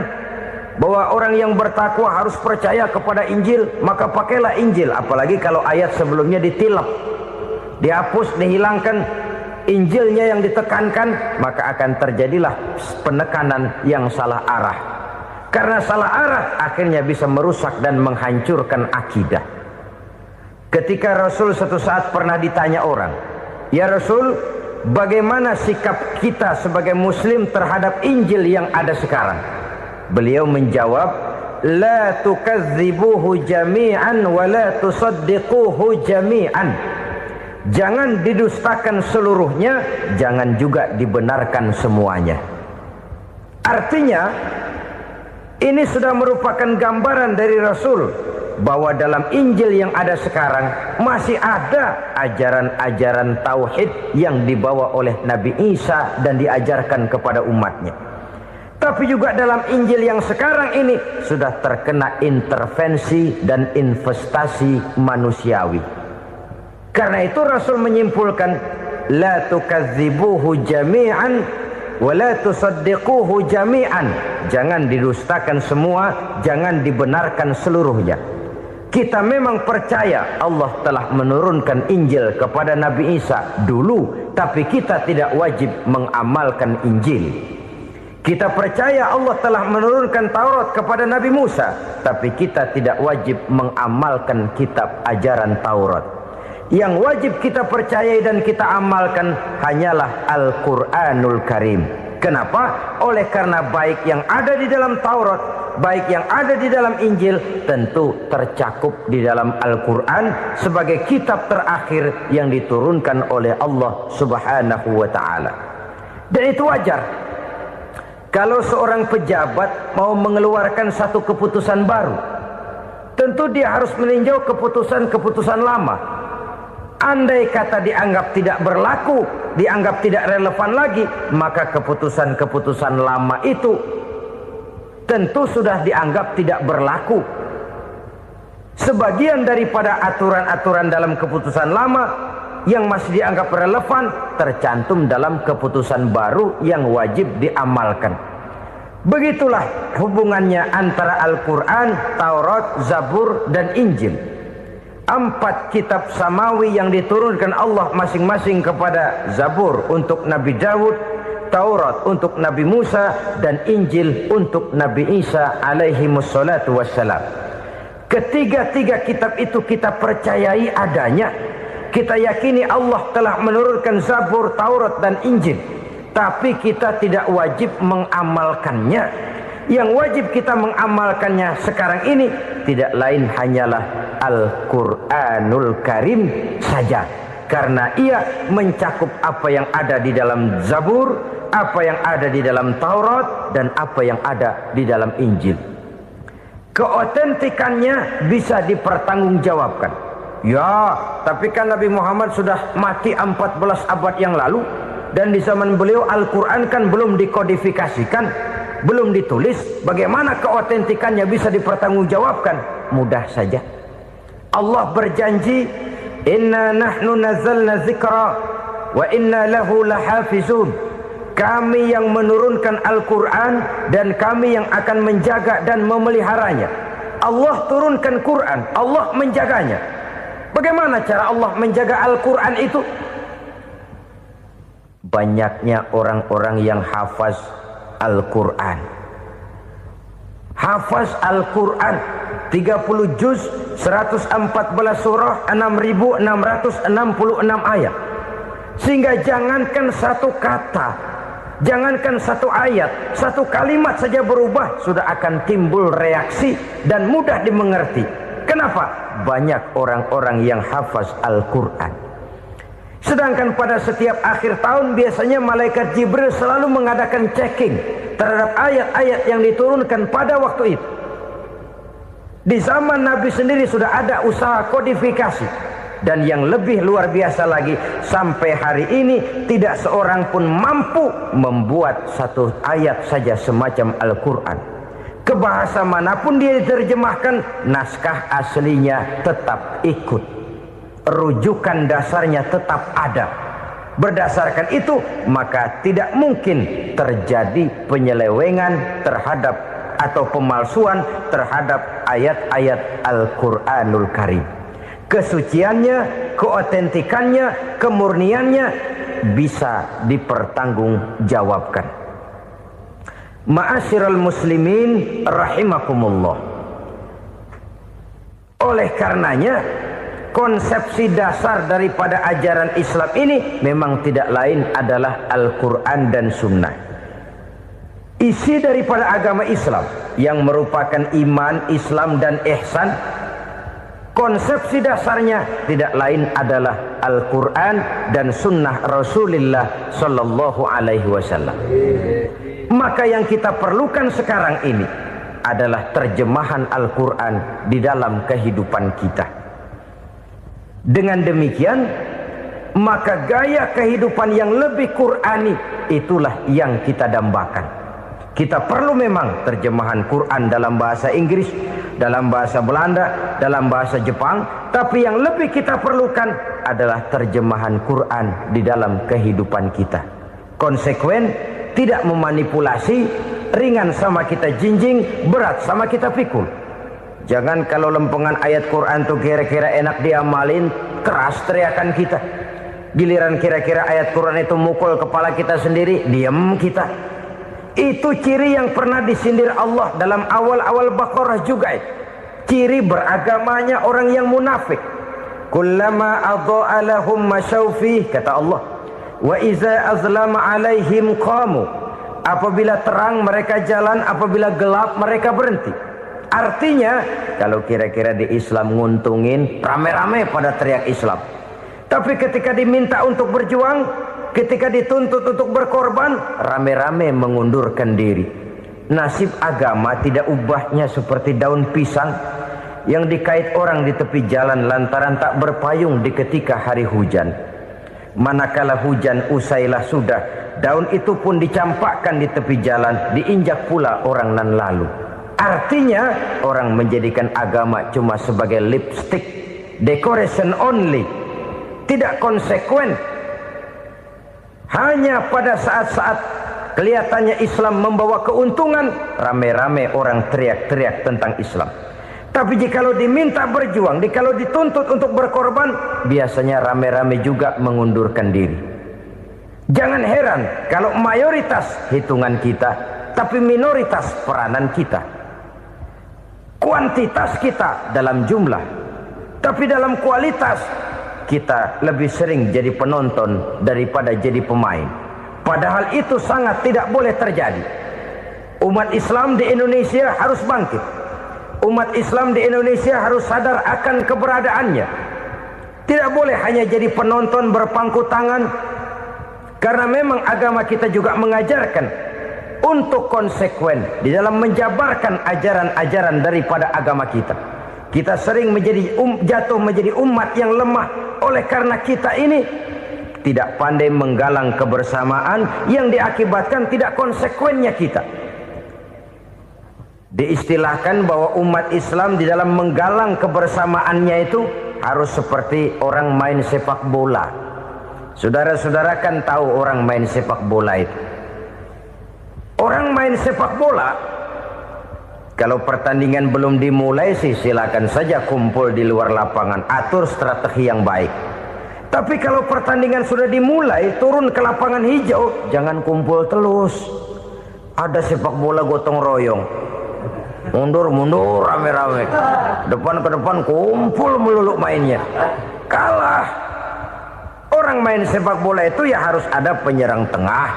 bahwa orang yang bertakwa harus percaya kepada Injil, maka pakailah Injil. Apalagi kalau ayat sebelumnya ditilap, dihapus, dihilangkan, Injilnya yang ditekankan, maka akan terjadilah penekanan yang salah arah. Karena salah arah akhirnya bisa merusak dan menghancurkan akidah. Ketika Rasul suatu saat pernah ditanya orang, "Ya Rasul, bagaimana sikap kita sebagai muslim terhadap Injil yang ada sekarang?" Beliau menjawab, "La tukadzibuhu jami'an wa la tusaddiquhu jami'an." Jangan didustakan seluruhnya, jangan juga dibenarkan semuanya. Artinya, ini sudah merupakan gambaran dari Rasul bahwa dalam Injil yang ada sekarang masih ada ajaran-ajaran tauhid yang dibawa oleh Nabi Isa dan diajarkan kepada umatnya. Tapi juga dalam Injil yang sekarang ini sudah terkena intervensi dan investasi manusiawi. Karena itu Rasul menyimpulkan, la tukadzibuhu jami'an wa la tusaddiquhu jami'an. Jangan didustakan semua, jangan dibenarkan seluruhnya. Kita memang percaya Allah telah menurunkan Injil kepada Nabi Isa dulu, tapi kita tidak wajib mengamalkan Injil. Kita percaya Allah telah menurunkan Taurat kepada Nabi Musa, tapi kita tidak wajib mengamalkan kitab ajaran Taurat. Yang wajib kita percayai dan kita amalkan hanyalah Al-Quranul Karim. Kenapa? Oleh karena baik yang ada di dalam Taurat, baik yang ada di dalam Injil, tentu tercakup di dalam Al-Quran sebagai kitab terakhir yang diturunkan oleh Allah Subhanahu wa Ta'ala. Dan itu wajar. Kalau seorang pejabat mau mengeluarkan satu keputusan baru, tentu dia harus meninjau keputusan-keputusan lama. Andai kata dianggap tidak berlaku, dianggap tidak relevan lagi, maka keputusan-keputusan lama itu tentu sudah dianggap tidak berlaku. Sebagian daripada aturan-aturan dalam keputusan lama yang masih dianggap relevan tercantum dalam keputusan baru yang wajib diamalkan. Begitulah hubungannya antara Al-Quran, Taurat, Zabur, dan Injil. 4 kitab samawi yang diturunkan Allah masing-masing kepada Zabur untuk Nabi Daud, Taurat untuk Nabi Musa, dan Injil untuk Nabi Isa alaihi wassalatu wassalam. Ketiga-tiga kitab itu kita percayai adanya. Kita yakini Allah telah menurunkan Zabur, Taurat, dan Injil. Tapi kita tidak wajib mengamalkannya. Yang wajib kita mengamalkannya sekarang ini tidak lain hanyalah Al-Quranul Karim saja. Karena ia mencakup apa yang ada di dalam Zabur, apa yang ada di dalam Taurat, dan apa yang ada di dalam Injil. Keotentikannya bisa dipertanggungjawabkan. Ya, tapi kan Nabi Muhammad sudah mati 14 abad yang lalu, dan di zaman beliau Al-Quran kan belum dikodifikasikan, belum ditulis. Bagaimana keotentikannya bisa dipertanggungjawabkan? Mudah saja. Allah berjanji, inna nahnu nazzalna dzikra wa inna lahu lahafizun. Kami yang menurunkan Al-Quran dan kami yang akan menjaga dan memeliharanya. Allah turunkan Quran, Allah menjaganya. Bagaimana cara Allah menjaga Al-Quran itu? Banyaknya orang-orang yang hafaz Al-Quran. Hafaz Al-Quran 30 juz, 114 surah, 6.666 ayat. Sehingga jangankan satu kata, Jangankan satu ayat, satu kalimat saja berubah, sudah akan timbul reaksi dan mudah dimengerti. Kenapa? Banyak orang-orang yang hafaz Al-Quran. Sedangkan pada setiap akhir tahun biasanya malaikat Jibril selalu mengadakan checking terhadap ayat-ayat yang diturunkan pada waktu itu. Di zaman Nabi sendiri sudah ada usaha kodifikasi. Dan yang lebih luar biasa lagi, sampai hari ini tidak seorang pun mampu membuat satu ayat saja semacam Al-Quran. Ke bahasa manapun dia diterjemahkan, naskah aslinya tetap ikut, rujukan dasarnya tetap ada. Berdasarkan itu, maka tidak mungkin terjadi penyelewengan terhadap atau pemalsuan terhadap ayat-ayat Al-Quranul Karim. Kesuciannya, keotentikannya, kemurniannya bisa dipertanggungjawabkan. Ma'asyiral muslimin rahimakumullah. Oleh karenanya, konsepsi dasar daripada ajaran Islam ini memang tidak lain adalah Al-Quran dan Sunnah. Isi daripada agama Islam yang merupakan iman, Islam dan ihsan, konsepsi dasarnya tidak lain adalah Al-Quran dan Sunnah Rasulullah Sallallahu Alaihi Wasallam. Maka yang kita perlukan sekarang ini adalah terjemahan Al-Quran di dalam kehidupan kita. Dengan demikian, maka gaya kehidupan yang lebih Qurani itulah yang kita dambakan. Kita perlu memang terjemahan Quran dalam bahasa Inggris, dalam bahasa Belanda, dalam bahasa Jepang, tapi yang lebih kita perlukan adalah terjemahan Quran di dalam kehidupan kita. Konsekuen, tidak memanipulasi, ringan sama kita jinjing, berat sama kita pikul. Jangan kalau lempengan ayat Quran tuh kira-kira enak diamalin, keras teriakan kita. Giliran kira-kira ayat Quran itu mukul kepala kita sendiri, diam kita. Itu ciri yang pernah disindir Allah dalam awal-awal Baqarah juga. Ciri beragamanya orang yang munafik. Kullama adha'a lahum masyawfih, kata Allah. Wa iza azlama alaihim qamu. Apabila terang mereka jalan, apabila gelap mereka berhenti. Artinya, kalau kira-kira di Islam nguntungin, rame-rame pada teriak Islam. Tapi ketika diminta untuk berjuang, ketika dituntut untuk berkorban, rame-rame mengundurkan diri. Nasib agama tidak ubahnya seperti daun pisang yang dikait orang di tepi jalan lantaran tak berpayung di ketika hari hujan. Manakala hujan usailah sudah, daun itu pun dicampakkan di tepi jalan, diinjak pula orang nan lalu. Artinya, orang menjadikan agama cuma sebagai lipstick, decoration only, tidak konsekuen. Hanya pada saat-saat kelihatannya Islam membawa keuntungan, rame-rame orang teriak-teriak tentang Islam. Tapi jikalau diminta berjuang, jikalau dituntut untuk berkorban, biasanya rame-rame juga mengundurkan diri. Jangan heran kalau mayoritas hitungan kita, tapi minoritas peranan kita. Kuantitas kita dalam jumlah, tapi dalam kualitas kita lebih sering jadi penonton daripada jadi pemain. Padahal itu sangat tidak boleh terjadi. Umat Islam di Indonesia harus bangkit. Umat Islam di Indonesia harus sadar akan keberadaannya. Tidak boleh hanya jadi penonton berpangku tangan. Karena memang agama kita juga mengajarkan untuk konsekuen di dalam menjabarkan ajaran-ajaran daripada agama kita. Kita sering jatuh menjadi umat yang lemah oleh karena kita ini tidak pandai menggalang kebersamaan yang diakibatkan tidak konsekuennya kita. Diistilahkan bahwa umat Islam di dalam menggalang kebersamaannya itu harus seperti orang main sepak bola. Saudara-saudara kan tahu orang main sepak bola itu. Orang main sepak bola, kalau pertandingan belum dimulai sih silakan saja kumpul di luar lapangan, atur strategi yang baik. Tapi kalau pertandingan sudah dimulai, turun ke lapangan hijau, jangan kumpul terus. Ada sepak bola gotong royong, mundur-mundur rame-rame, depan ke depan kumpul melulu mainnya. Kalah. Orang main sepak bola itu ya harus ada penyerang tengah,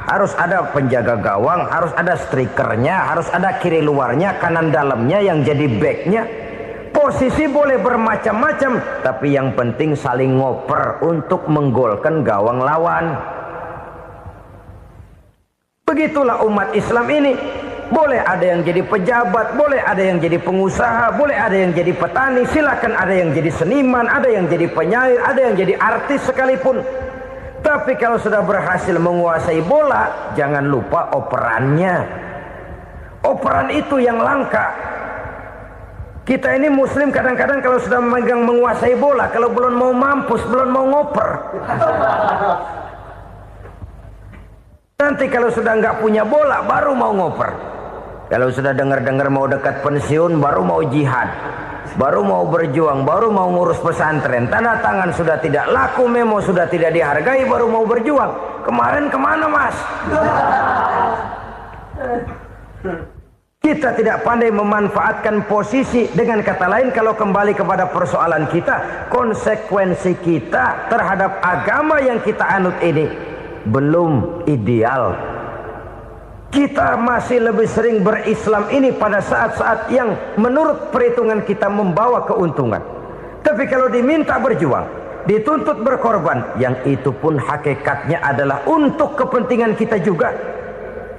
harus ada penjaga gawang, harus ada strikernya, harus ada kiri luarnya, kanan dalamnya yang jadi backnya. Posisi boleh bermacam-macam, tapi yang penting saling ngoper untuk menggolkan gawang lawan. Begitulah umat Islam ini. Boleh ada yang jadi pejabat, boleh ada yang jadi pengusaha, boleh ada yang jadi petani, silakan ada yang jadi seniman, ada yang jadi penyair, ada yang jadi artis sekalipun. Tapi kalau sudah berhasil menguasai bola, jangan lupa operannya. Operan itu yang langka. Kita ini muslim kadang-kadang kalau sudah memegang menguasai bola, kalau belum mau mampus, belum mau ngoper. Nanti kalau sudah nggak punya bola, baru mau ngoper. Kalau sudah dengar-dengar mau dekat pensiun, baru mau jihad, baru mau berjuang, baru mau ngurus pesantren. Tanda tangan sudah tidak laku, memo sudah tidak dihargai, baru mau berjuang. Kemarin kemana mas? Kita tidak pandai memanfaatkan posisi. Dengan kata lain, kalau kembali kepada persoalan kita, konsekuensi kita terhadap agama yang kita anut ini belum ideal. Kita masih lebih sering berislam ini pada saat-saat yang menurut perhitungan kita membawa keuntungan. Tapi kalau diminta berjuang, dituntut berkorban, yang itu pun hakikatnya adalah untuk kepentingan kita juga.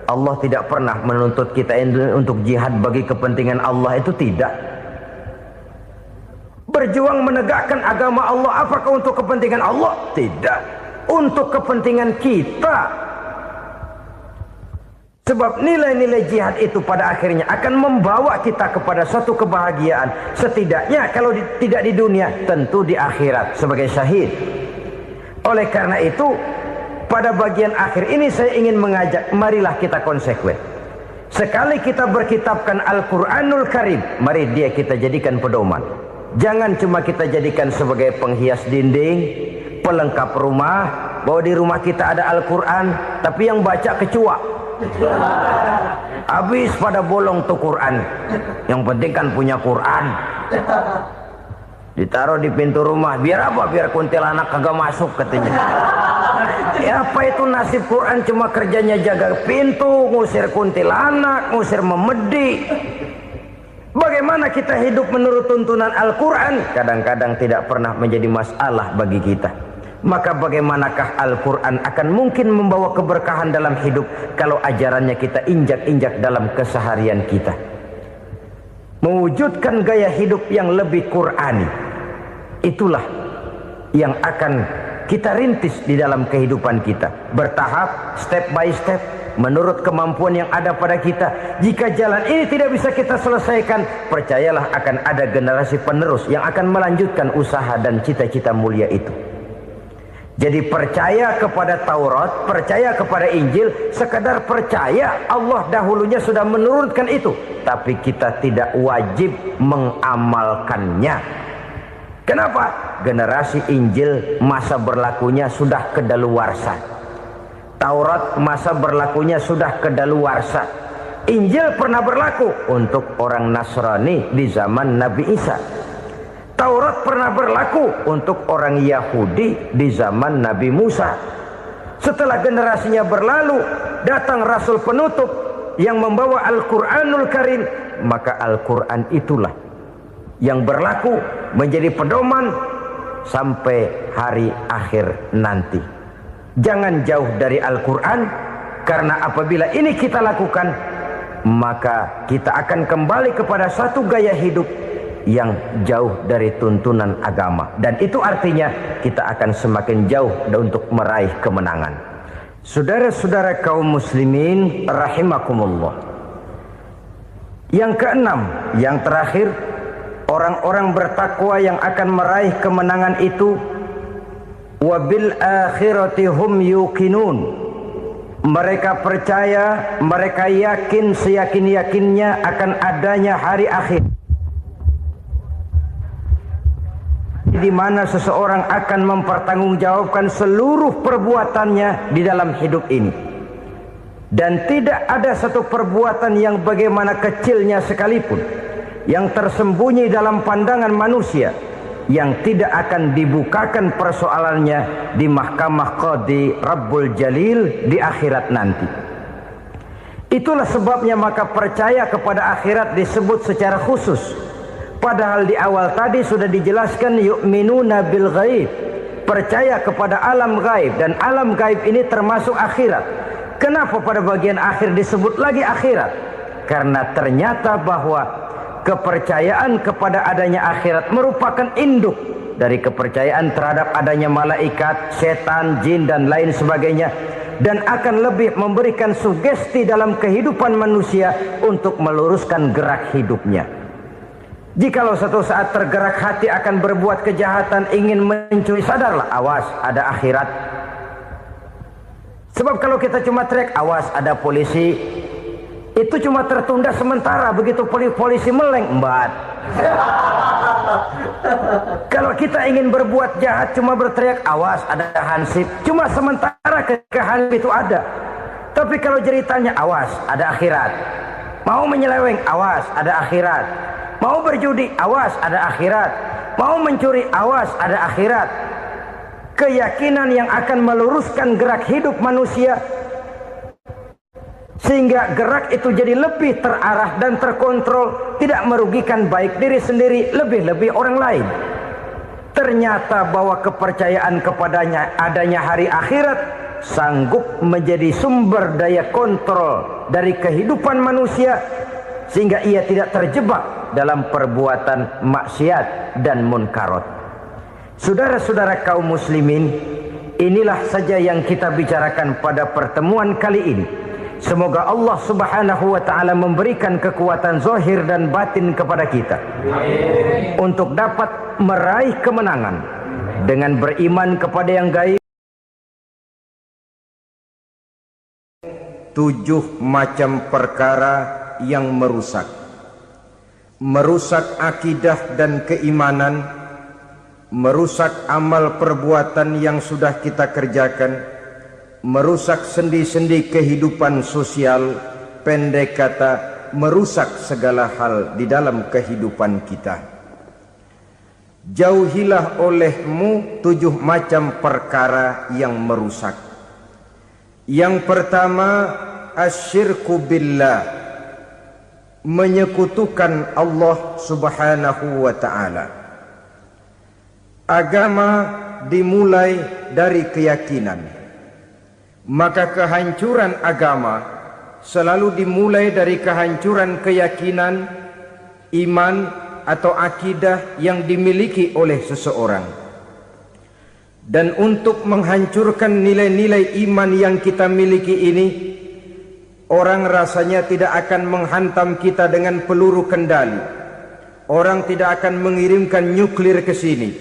Allah tidak pernah menuntut kita untuk jihad bagi kepentingan Allah, itu tidak. Berjuang menegakkan agama Allah, apakah untuk kepentingan Allah? Tidak. Untuk kepentingan kita. Sebab nilai-nilai jihad itu pada akhirnya akan membawa kita kepada suatu kebahagiaan. Setidaknya kalau tidak di dunia, tentu di akhirat sebagai syahid. Oleh karena itu, pada bagian akhir ini saya ingin mengajak, marilah kita konsekuen. Sekali kita berkitabkan Al-Quranul Karim, mari dia kita jadikan pedoman. Jangan cuma kita jadikan sebagai penghias dinding, pelengkap rumah, bahwa di rumah kita ada Al-Quran, tapi yang baca kecoa. Habis pada bolong tuh Quran. Yang penting kan punya Quran. Ditaruh di pintu rumah. Biar apa? Biar kuntilanak kagak masuk katanya. Ya apa itu nasib Quran, cuma kerjanya jaga pintu, ngusir kuntilanak, ngusir memedi. Bagaimana kita hidup menurut tuntunan Al-Quran? Kadang-kadang tidak pernah menjadi masalah bagi kita. Maka bagaimanakah Al-Quran akan mungkin membawa keberkahan dalam hidup kalau ajarannya kita injak-injak dalam keseharian kita? Mewujudkan gaya hidup yang lebih Qurani, itulah yang akan kita rintis di dalam kehidupan kita. Bertahap, step by step, menurut kemampuan yang ada pada kita. Jika jalan ini tidak bisa kita selesaikan, percayalah akan ada generasi penerus yang akan melanjutkan usaha dan cita-cita mulia itu. Jadi percaya kepada Taurat, percaya kepada Injil, sekadar percaya Allah dahulunya sudah menurunkan itu, tapi kita tidak wajib mengamalkannya. Kenapa? Generasi Injil masa berlakunya sudah kedaluarsa. Taurat masa berlakunya sudah kedaluarsa. Injil pernah berlaku untuk orang Nasrani di zaman Nabi Isa. Taurat pernah berlaku untuk orang Yahudi di zaman Nabi Musa. Setelah generasinya berlalu, datang Rasul penutup yang membawa Al-Quranul Karim. Maka Al-Quran itulah yang berlaku menjadi pedoman sampai hari akhir nanti. Jangan jauh dari Al-Quran, karena apabila ini kita lakukan, maka kita akan kembali kepada satu gaya hidup yang jauh dari tuntunan agama, dan itu artinya kita akan semakin jauh untuk meraih kemenangan. Saudara-saudara kaum muslimin rahimakumullah. Yang keenam, yang terakhir, orang-orang bertakwa yang akan meraih kemenangan itu wabil akhirati hum yuqinun. Mereka percaya, mereka yakin seyakin-yakinnya akan adanya hari akhir, di mana seseorang akan mempertanggungjawabkan seluruh perbuatannya di dalam hidup ini. Dan tidak ada satu perbuatan yang bagaimana kecilnya sekalipun yang tersembunyi dalam pandangan manusia yang tidak akan dibukakan persoalannya di mahkamah Qadi Rabbul Jalil di akhirat nanti. Itulah sebabnya maka percaya kepada akhirat disebut secara khusus. Padahal di awal tadi sudah dijelaskan yu'minuna bil ghaib, percaya kepada alam gaib, dan alam gaib ini termasuk akhirat. Kenapa pada bagian akhir disebut lagi akhirat? Karena ternyata bahwa kepercayaan kepada adanya akhirat merupakan induk dari kepercayaan terhadap adanya malaikat, setan, jin dan lain sebagainya, dan akan lebih memberikan sugesti dalam kehidupan manusia untuk meluruskan gerak hidupnya. Jikalau satu saat tergerak hati akan berbuat kejahatan, ingin mencuri, sadarlah, awas ada akhirat. Sebab kalau kita cuma teriak awas ada polisi, itu cuma tertunda sementara, begitu polisi meleng embat. Kalau kita ingin berbuat jahat cuma berteriak awas ada hansip, cuma sementara ketika hansip itu ada. Tapi kalau ceritanya awas ada akhirat, mau menyeleweng awas ada akhirat, mau berjudi awas ada akhirat, mau mencuri awas ada akhirat. Keyakinan yang akan meluruskan gerak hidup manusia sehingga gerak itu jadi lebih terarah dan terkontrol, tidak merugikan baik diri sendiri, lebih-lebih orang lain. Ternyata bahwa kepercayaan kepadanya adanya hari akhirat sanggup menjadi sumber daya kontrol dari kehidupan manusia, sehingga ia tidak terjebak dalam perbuatan maksiat dan munkarat. Saudara-saudara kaum muslimin, inilah saja yang kita bicarakan pada pertemuan kali ini. Semoga Allah subhanahu wa ta'ala memberikan kekuatan zahir dan batin kepada kita untuk dapat meraih kemenangan dengan beriman kepada yang gaib. 7 macam perkara yang merusak akidah dan keimanan, merusak amal perbuatan yang sudah kita kerjakan, merusak sendi-sendi kehidupan sosial, pendek kata merusak segala hal di dalam kehidupan kita. Jauhilah olehmu 7 macam perkara yang merusak. Yang pertama, asyirku billah, menyekutukan Allah subhanahu wa ta'ala. Agama dimulai dari keyakinan, maka kehancuran agama selalu dimulai dari kehancuran keyakinan, iman atau akidah yang dimiliki oleh seseorang. Dan untuk menghancurkan nilai-nilai iman yang kita miliki ini, orang rasanya tidak akan menghantam kita dengan peluru kendali, orang tidak akan mengirimkan nuklir ke sini,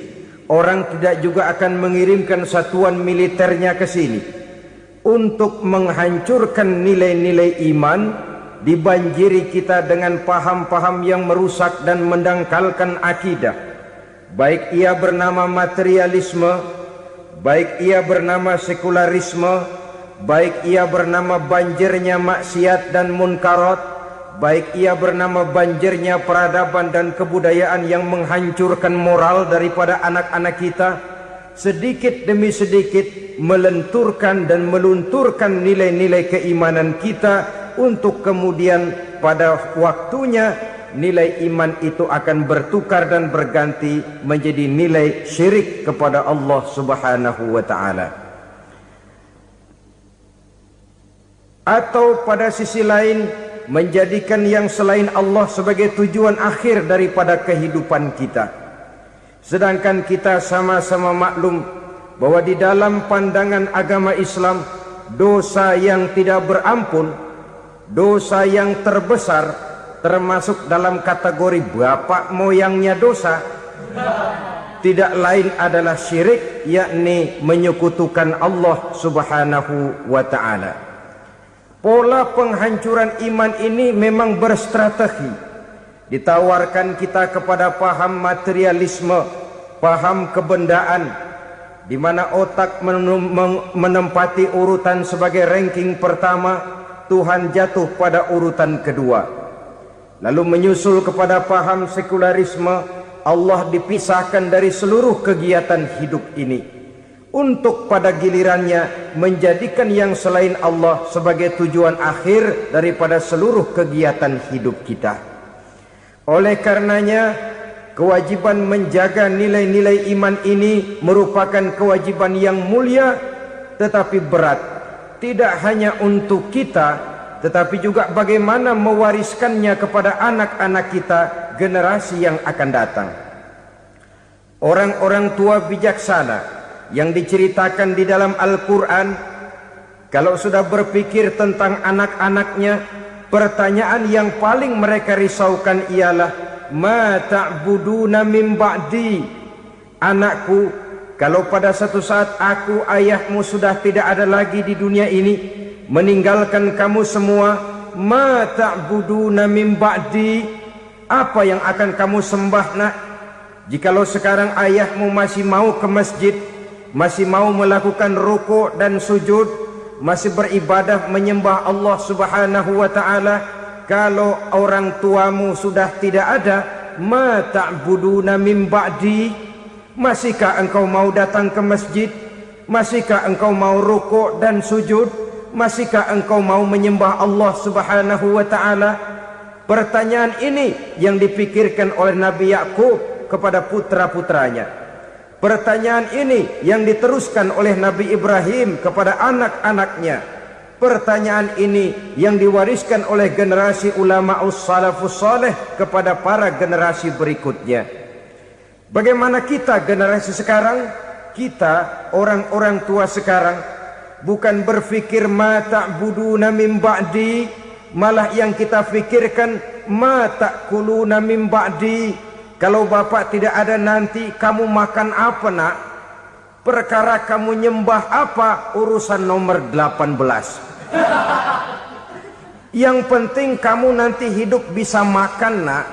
orang tidak juga akan mengirimkan satuan militernya ke sini untuk menghancurkan nilai-nilai iman. Dibanjiri kita dengan paham-paham yang merusak dan mendangkalkan akidah, baik ia bernama materialisme, baik ia bernama sekularisme, baik ia bernama banjirnya maksiat dan munkarat, baik ia bernama banjirnya peradaban dan kebudayaan yang menghancurkan moral daripada anak-anak kita. Sedikit demi sedikit melenturkan dan melunturkan nilai-nilai keimanan kita, untuk kemudian pada waktunya nilai iman itu akan bertukar dan berganti menjadi nilai syirik kepada Allah subhanahu wa ta'ala. Atau pada sisi lain, menjadikan yang selain Allah sebagai tujuan akhir daripada kehidupan kita. Sedangkan kita sama-sama maklum bahwa di dalam pandangan agama Islam, dosa yang tidak berampun, dosa yang terbesar, termasuk dalam kategori bapak moyangnya dosa, tidak lain adalah syirik, yakni menyekutukan Allah subhanahu wa ta'ala. Pola penghancuran iman ini memang berstrategi. Ditawarkan kita kepada paham materialisme, paham kebendaan, di mana otak menempati urutan sebagai ranking pertama, Tuhan jatuh pada urutan kedua. Lalu menyusul kepada paham sekularisme, Allah dipisahkan dari seluruh kegiatan hidup ini, untuk pada gilirannya menjadikan yang selain Allah sebagai tujuan akhir daripada seluruh kegiatan hidup kita. Oleh karenanya, kewajiban menjaga nilai-nilai iman ini merupakan kewajiban yang mulia tetapi berat, tidak hanya untuk kita, tetapi juga bagaimana mewariskannya kepada anak-anak kita, generasi yang akan datang. Orang-orang tua bijaksana yang diceritakan di dalam Al-Quran, kalau sudah berpikir tentang anak-anaknya, pertanyaan yang paling mereka risaukan ialah, ma ta'buduna min ba'di. Anakku, kalau pada satu saat aku, ayahmu sudah tidak ada lagi di dunia ini, meninggalkan kamu semua, ma ta'buduna min ba'di, apa yang akan kamu sembah nak? Jikalau sekarang ayahmu masih mau ke masjid, masih mau melakukan rukuk dan sujud, masih beribadah menyembah Allah Subhanahu wa ta'ala, kalau orang tuamu sudah tidak ada, ma ta'buduna min ba'di, masihkah engkau mau datang ke masjid? Masihkah engkau mau rukuk dan sujud? Masihkah engkau mau menyembah Allah Subhanahu wa ta'ala? Pertanyaan ini yang dipikirkan oleh Nabi Yakub kepada putra-putranya. Pertanyaan ini yang diteruskan oleh Nabi Ibrahim kepada anak-anaknya. Pertanyaan ini yang diwariskan oleh generasi ulama'us salafus saleh kepada para generasi berikutnya. Bagaimana kita generasi sekarang? Kita orang-orang tua sekarang bukan berfikir ma ta'buduna min ba'di, malah yang kita fikirkan ma ta'kuluna min ba'di. Kalau bapak tidak ada nanti kamu makan apa nak? Perkara kamu nyembah apa, urusan nomor 18. Yang penting kamu nanti hidup bisa makan nak.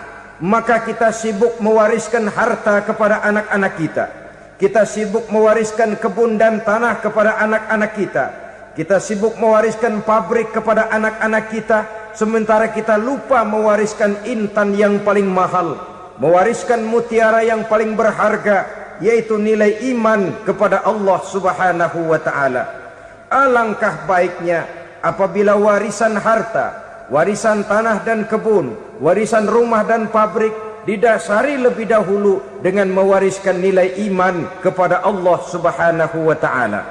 Maka kita sibuk mewariskan harta kepada anak-anak kita. Kita sibuk mewariskan kebun dan tanah kepada anak-anak kita. Kita sibuk mewariskan pabrik kepada anak-anak kita, sementara kita lupa mewariskan intan yang paling mahal, mewariskan mutiara yang paling berharga, yaitu nilai iman kepada Allah Subhanahu wa ta'ala. Alangkah baiknya apabila warisan harta, warisan tanah dan kebun, warisan rumah dan pabrik didasari lebih dahulu dengan mewariskan nilai iman kepada Allah Subhanahu wa ta'ala.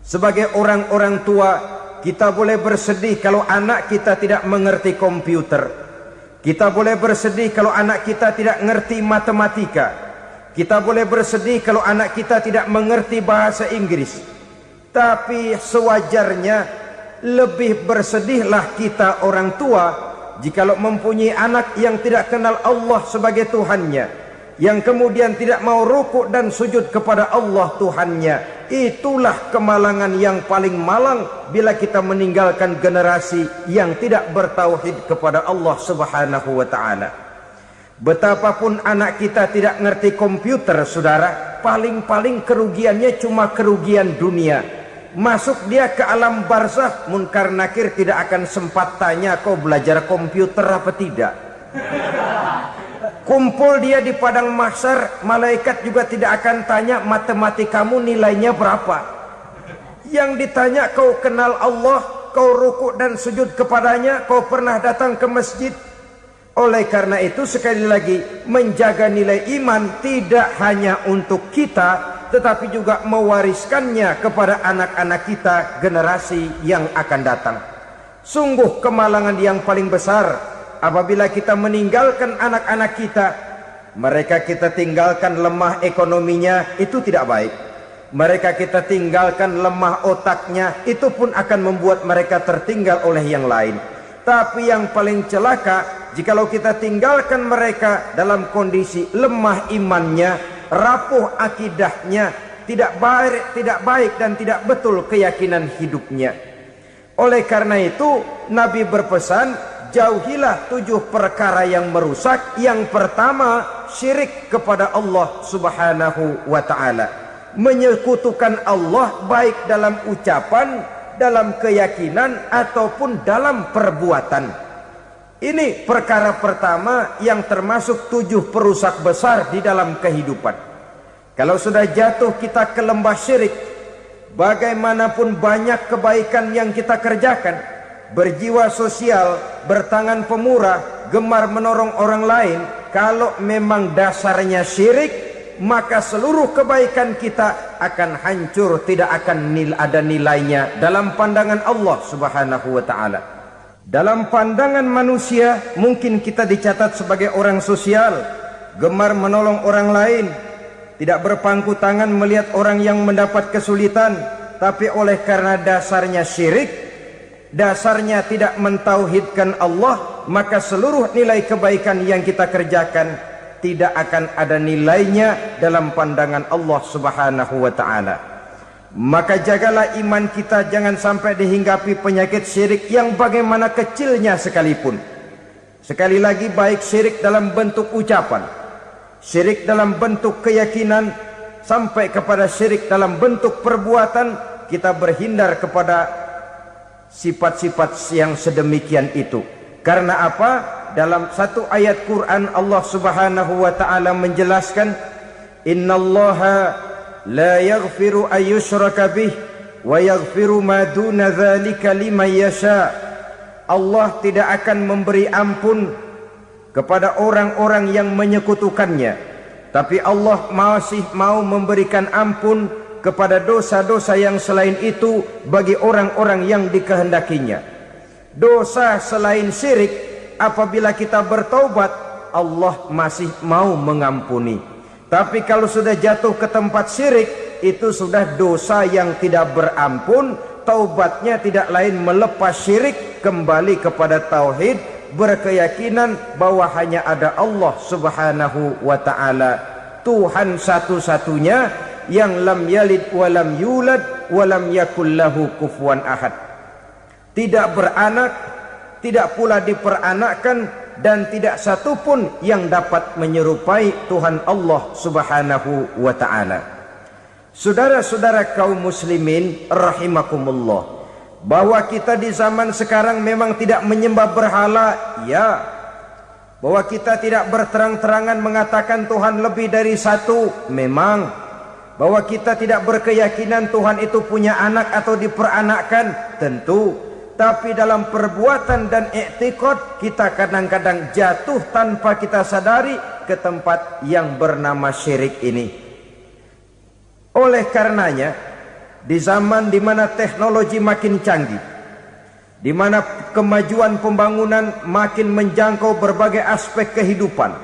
Sebagai orang-orang tua, kita boleh bersedih kalau anak kita tidak mengerti komputer. Kita boleh bersedih kalau anak kita tidak mengerti matematika. Kita boleh bersedih kalau anak kita tidak mengerti bahasa Inggris. Tapi sewajarnya lebih bersedihlah kita orang tua jikalau mempunyai anak yang tidak kenal Allah sebagai Tuhannya, yang kemudian tidak mau rukuk dan sujud kepada Allah Tuhannya. Itulah kemalangan yang paling malang bila kita meninggalkan generasi yang tidak bertauhid kepada Allah Subhanahu wa ta'ala. Betapapun anak kita tidak ngerti komputer, saudara, paling-paling kerugiannya cuma kerugian dunia. Masuk dia ke alam barzakh, munkar nakir tidak akan sempat tanya kau belajar komputer apa tidak. Kumpul dia di padang mahsyar, malaikat juga tidak akan tanya matematikamu nilainya berapa. Yang ditanya kau kenal Allah, kau rukuk dan sujud kepadanya, kau pernah datang ke masjid. Oleh karena itu sekali lagi, menjaga nilai iman tidak hanya untuk kita, tetapi juga mewariskannya kepada anak-anak kita, generasi yang akan datang. Sungguh kemalangan yang paling besar apabila kita meninggalkan anak-anak kita. Mereka kita tinggalkan lemah ekonominya, itu tidak baik. Mereka kita tinggalkan lemah otaknya, itu pun akan membuat mereka tertinggal oleh yang lain. Tapi yang paling celaka, jikalau kita tinggalkan mereka dalam kondisi lemah imannya, rapuh akidahnya, tidak baik dan tidak betul keyakinan hidupnya. Oleh karena itu Nabi berpesan, jauhilah 7 perkara yang merusak. Yang pertama, syirik kepada Allah Subhanahu wa ta'ala, menyekutukan Allah baik dalam ucapan, dalam keyakinan ataupun dalam perbuatan. Ini perkara pertama yang termasuk 7 perusak besar di dalam kehidupan. Kalau sudah jatuh kita ke lembah syirik, bagaimanapun banyak kebaikan yang kita kerjakan, berjiwa sosial, bertangan pemurah, gemar menolong orang lain, kalau memang dasarnya syirik, maka seluruh kebaikan kita akan hancur, tidak akan ada nilainya dalam pandangan Allah Subhanahu wa taala. Dalam pandangan manusia mungkin kita dicatat sebagai orang sosial, gemar menolong orang lain, tidak berpangku tangan melihat orang yang mendapat kesulitan, tapi oleh karena dasarnya syirik, dasarnya tidak mentauhidkan Allah, maka seluruh nilai kebaikan yang kita kerjakan tidak akan ada nilainya dalam pandangan Allah Subhanahu wa taala. Maka jagalah iman kita jangan sampai dihinggapi penyakit syirik yang bagaimana kecilnya sekalipun. Sekali lagi, baik syirik dalam bentuk ucapan, syirik dalam bentuk keyakinan, sampai kepada syirik dalam bentuk perbuatan, kita berhindar kepada sifat-sifat yang sedemikian itu. Karena apa? Dalam satu ayat Quran Allah Subhanahu wa taala menjelaskan, innallaha la yaghfiru ayyushraka bih wa yaghfiru ma duna dzalika liman yasha. Allah tidak akan memberi ampun kepada orang-orang yang menyekutukannya, tapi Allah masih mau memberikan ampun kepada dosa-dosa yang selain itu bagi orang-orang yang dikehendakinya. Dosa selain syirik, apabila kita bertaubat, Allah masih mau mengampuni. Tapi kalau sudah jatuh ke tempat syirik, itu sudah dosa yang tidak berampun. Taubatnya tidak lain melepas syirik, kembali kepada tauhid, berkeyakinan bahwa hanya ada Allah Subhanahu wa taala, Tuhan satu-satunya yang lam yalid wa lam yulad wa lam yakul lahu kufuwan ahad. Tidak beranak, tidak pula diperanakkan, dan tidak satupun yang dapat menyerupai Tuhan Allah Subhanahu wa taala. Saudara-saudara kaum muslimin rahimakumullah, bahwa kita di zaman sekarang memang tidak menyembah berhala, ya. Bahwa kita tidak berterang-terangan mengatakan Tuhan lebih dari satu, memang. Bahwa kita tidak berkeyakinan Tuhan itu punya anak atau diperanakkan, tentu. Tapi dalam perbuatan dan i'tiqad kita kadang-kadang jatuh tanpa kita sadari ke tempat yang bernama syirik ini. Oleh karenanya, di zaman di mana teknologi makin canggih, di mana kemajuan pembangunan makin menjangkau berbagai aspek kehidupan,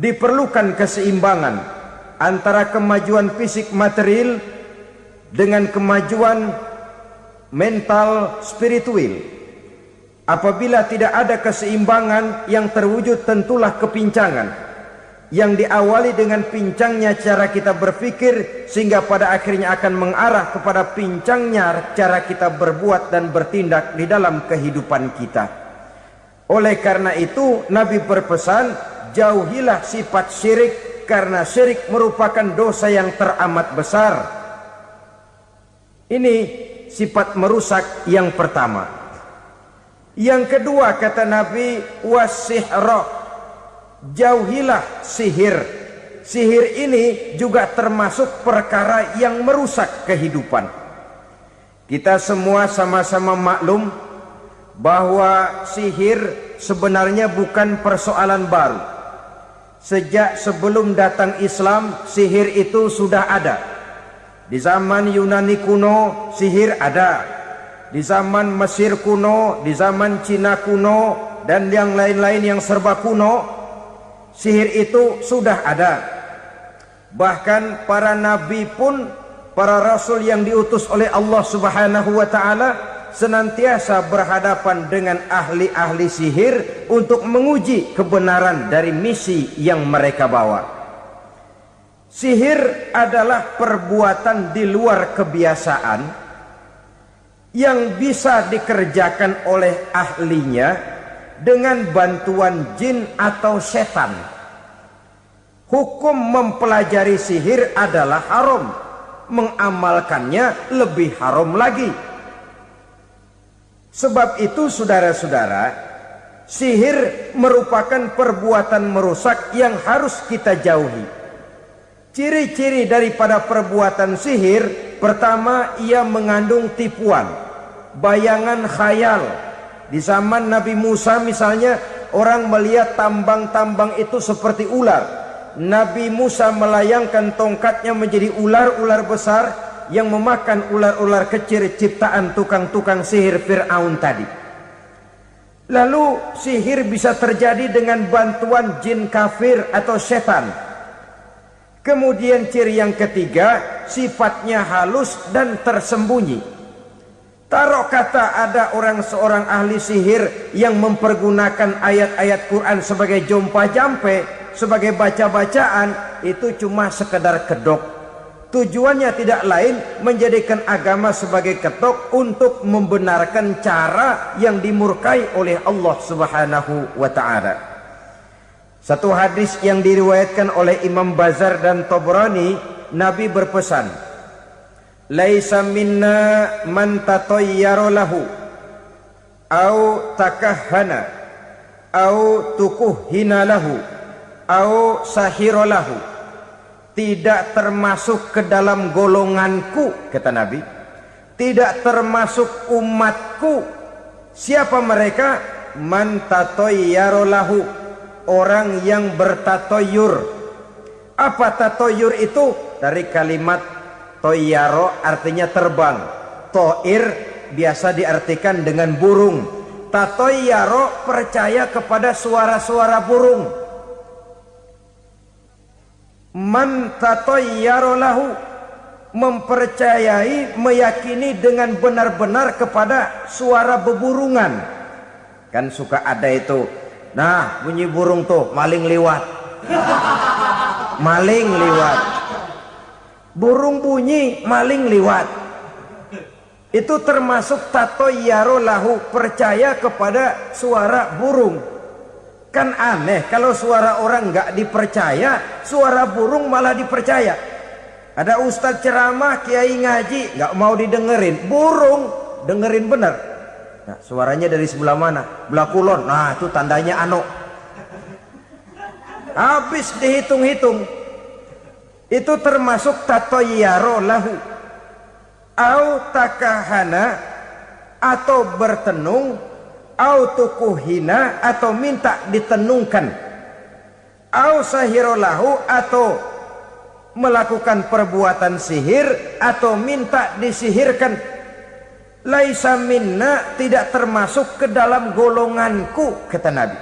diperlukan keseimbangan antara kemajuan fisik material dengan kemajuan mental spiritual. Apabila tidak ada keseimbangan, yang terwujud tentulah kepincangan, yang diawali dengan pincangnya cara kita berpikir, sehingga pada akhirnya akan mengarah kepada pincangnya cara kita berbuat dan bertindak di dalam kehidupan kita. Oleh karena itu Nabi berpesan, jauhilah sifat syirik, karena syirik merupakan dosa yang teramat besar. Ini sifat merusak yang pertama. Yang kedua, kata Nabi, wasihra, jauhilah sihir. Sihir ini juga termasuk perkara yang merusak kehidupan. Kita semua sama-sama maklum bahwa sihir sebenarnya bukan persoalan baru. Sejak sebelum datang Islam, sihir itu sudah ada. Di zaman Yunani kuno sihir ada, di zaman Mesir kuno, di zaman Cina kuno, dan yang lain-lain yang serba kuno, sihir itu sudah ada. Bahkan para nabi pun, para rasul yang diutus oleh Allah Subhanahu wa taala, senantiasa berhadapan dengan ahli-ahli sihir untuk menguji kebenaran dari misi yang mereka bawa. Sihir adalah perbuatan di luar kebiasaan yang bisa dikerjakan oleh ahlinya dengan bantuan jin atau setan. Hukum mempelajari sihir adalah haram, mengamalkannya lebih haram lagi. Sebab itu saudara-saudara, Sihir merupakan perbuatan merusak yang harus kita jauhi. Ciri-ciri daripada perbuatan sihir, pertama, ia mengandung tipuan, bayangan khayal. Di zaman Nabi Musa misalnya, orang melihat tambang-tambang itu seperti ular. Nabi Musa melayangkan tongkatnya menjadi ular-ular besar yang memakan ular-ular kecil ciptaan tukang-tukang sihir Fir'aun tadi. Lalu sihir bisa terjadi dengan bantuan jin kafir atau setan. Kemudian ciri yang ketiga, sifatnya halus dan tersembunyi. Taruh kata ada seorang ahli sihir yang mempergunakan ayat-ayat Quran sebagai jompa-jampe, sebagai baca-bacaan, itu cuma sekedar kedok. Tujuannya tidak lain menjadikan agama sebagai ketok untuk membenarkan cara yang dimurkai oleh Allah Subhanahu wa ta'ala. Satu hadis yang diriwayatkan oleh Imam Bazar dan Tabrani, Nabi berpesan, "Laisa minna man tatayyara lahu au takahhana au tukuhhina lahu au sahira lahu." Tidak termasuk ke dalam golonganku, kata Nabi. Tidak termasuk umatku. Siapa mereka? Man tatayyara lahu, orang yang bertatoyur. Apa tatoyur itu? Dari kalimat toyaro, artinya terbang. Toir biasa diartikan dengan burung. Tatoyaro percaya kepada suara-suara burung. Man tatayyara lahu, mempercayai, meyakini dengan benar-benar kepada suara beburungan. Kan suka ada itu, nah bunyi burung tuh, maling liwat. Maling liwat. Burung bunyi, maling liwat. Itu termasuk tatayyara lahu, percaya kepada suara burung. Kan aneh kalau suara orang nggak dipercaya, suara burung malah dipercaya. Ada ustadz ceramah, kiai ngaji, nggak mau didengerin, burung dengerin bener. Nah, suaranya dari sebelah mana? Belah kulon. Nah, itu tandanya ano. Habis dihitung-hitung. Itu termasuk tatayyara lahu. Au takahana, atau bertenung, au tukuhina, atau minta ditenungkan, au sahirolahu, atau melakukan perbuatan sihir, atau minta disihirkan. Laisa minna, tidak termasuk ke dalam golonganku, kata Nabi.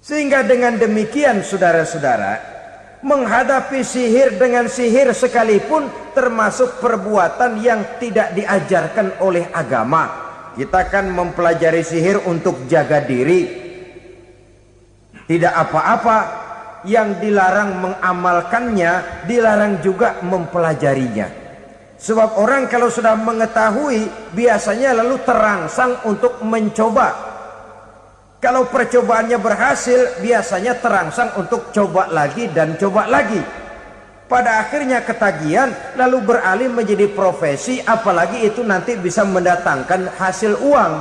Sehingga dengan demikian saudara-saudara, menghadapi sihir dengan sihir sekalipun termasuk perbuatan yang tidak diajarkan oleh agama. Kita kan mempelajari sihir untuk jaga diri, tidak apa-apa. Yang dilarang mengamalkannya, dilarang juga mempelajarinya. Sebab orang kalau sudah mengetahui, biasanya lalu terangsang untuk mencoba. Kalau percobaannya berhasil, biasanya terangsang untuk coba lagi dan coba lagi. Pada akhirnya ketagihan, lalu beralih menjadi profesi, apalagi itu nanti bisa mendatangkan hasil uang.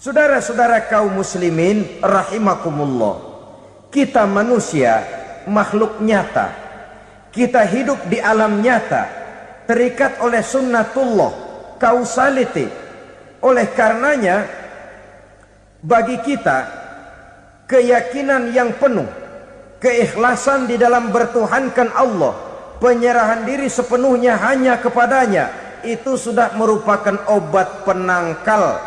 Saudara-saudara kaum muslimin rahimakumullah, kita manusia makhluk nyata, kita hidup di alam nyata, terikat oleh sunnatullah, causality. Oleh karenanya bagi kita keyakinan yang penuh, keikhlasan di dalam bertuhankan Allah, penyerahan diri sepenuhnya hanya kepadanya, itu sudah merupakan obat penangkal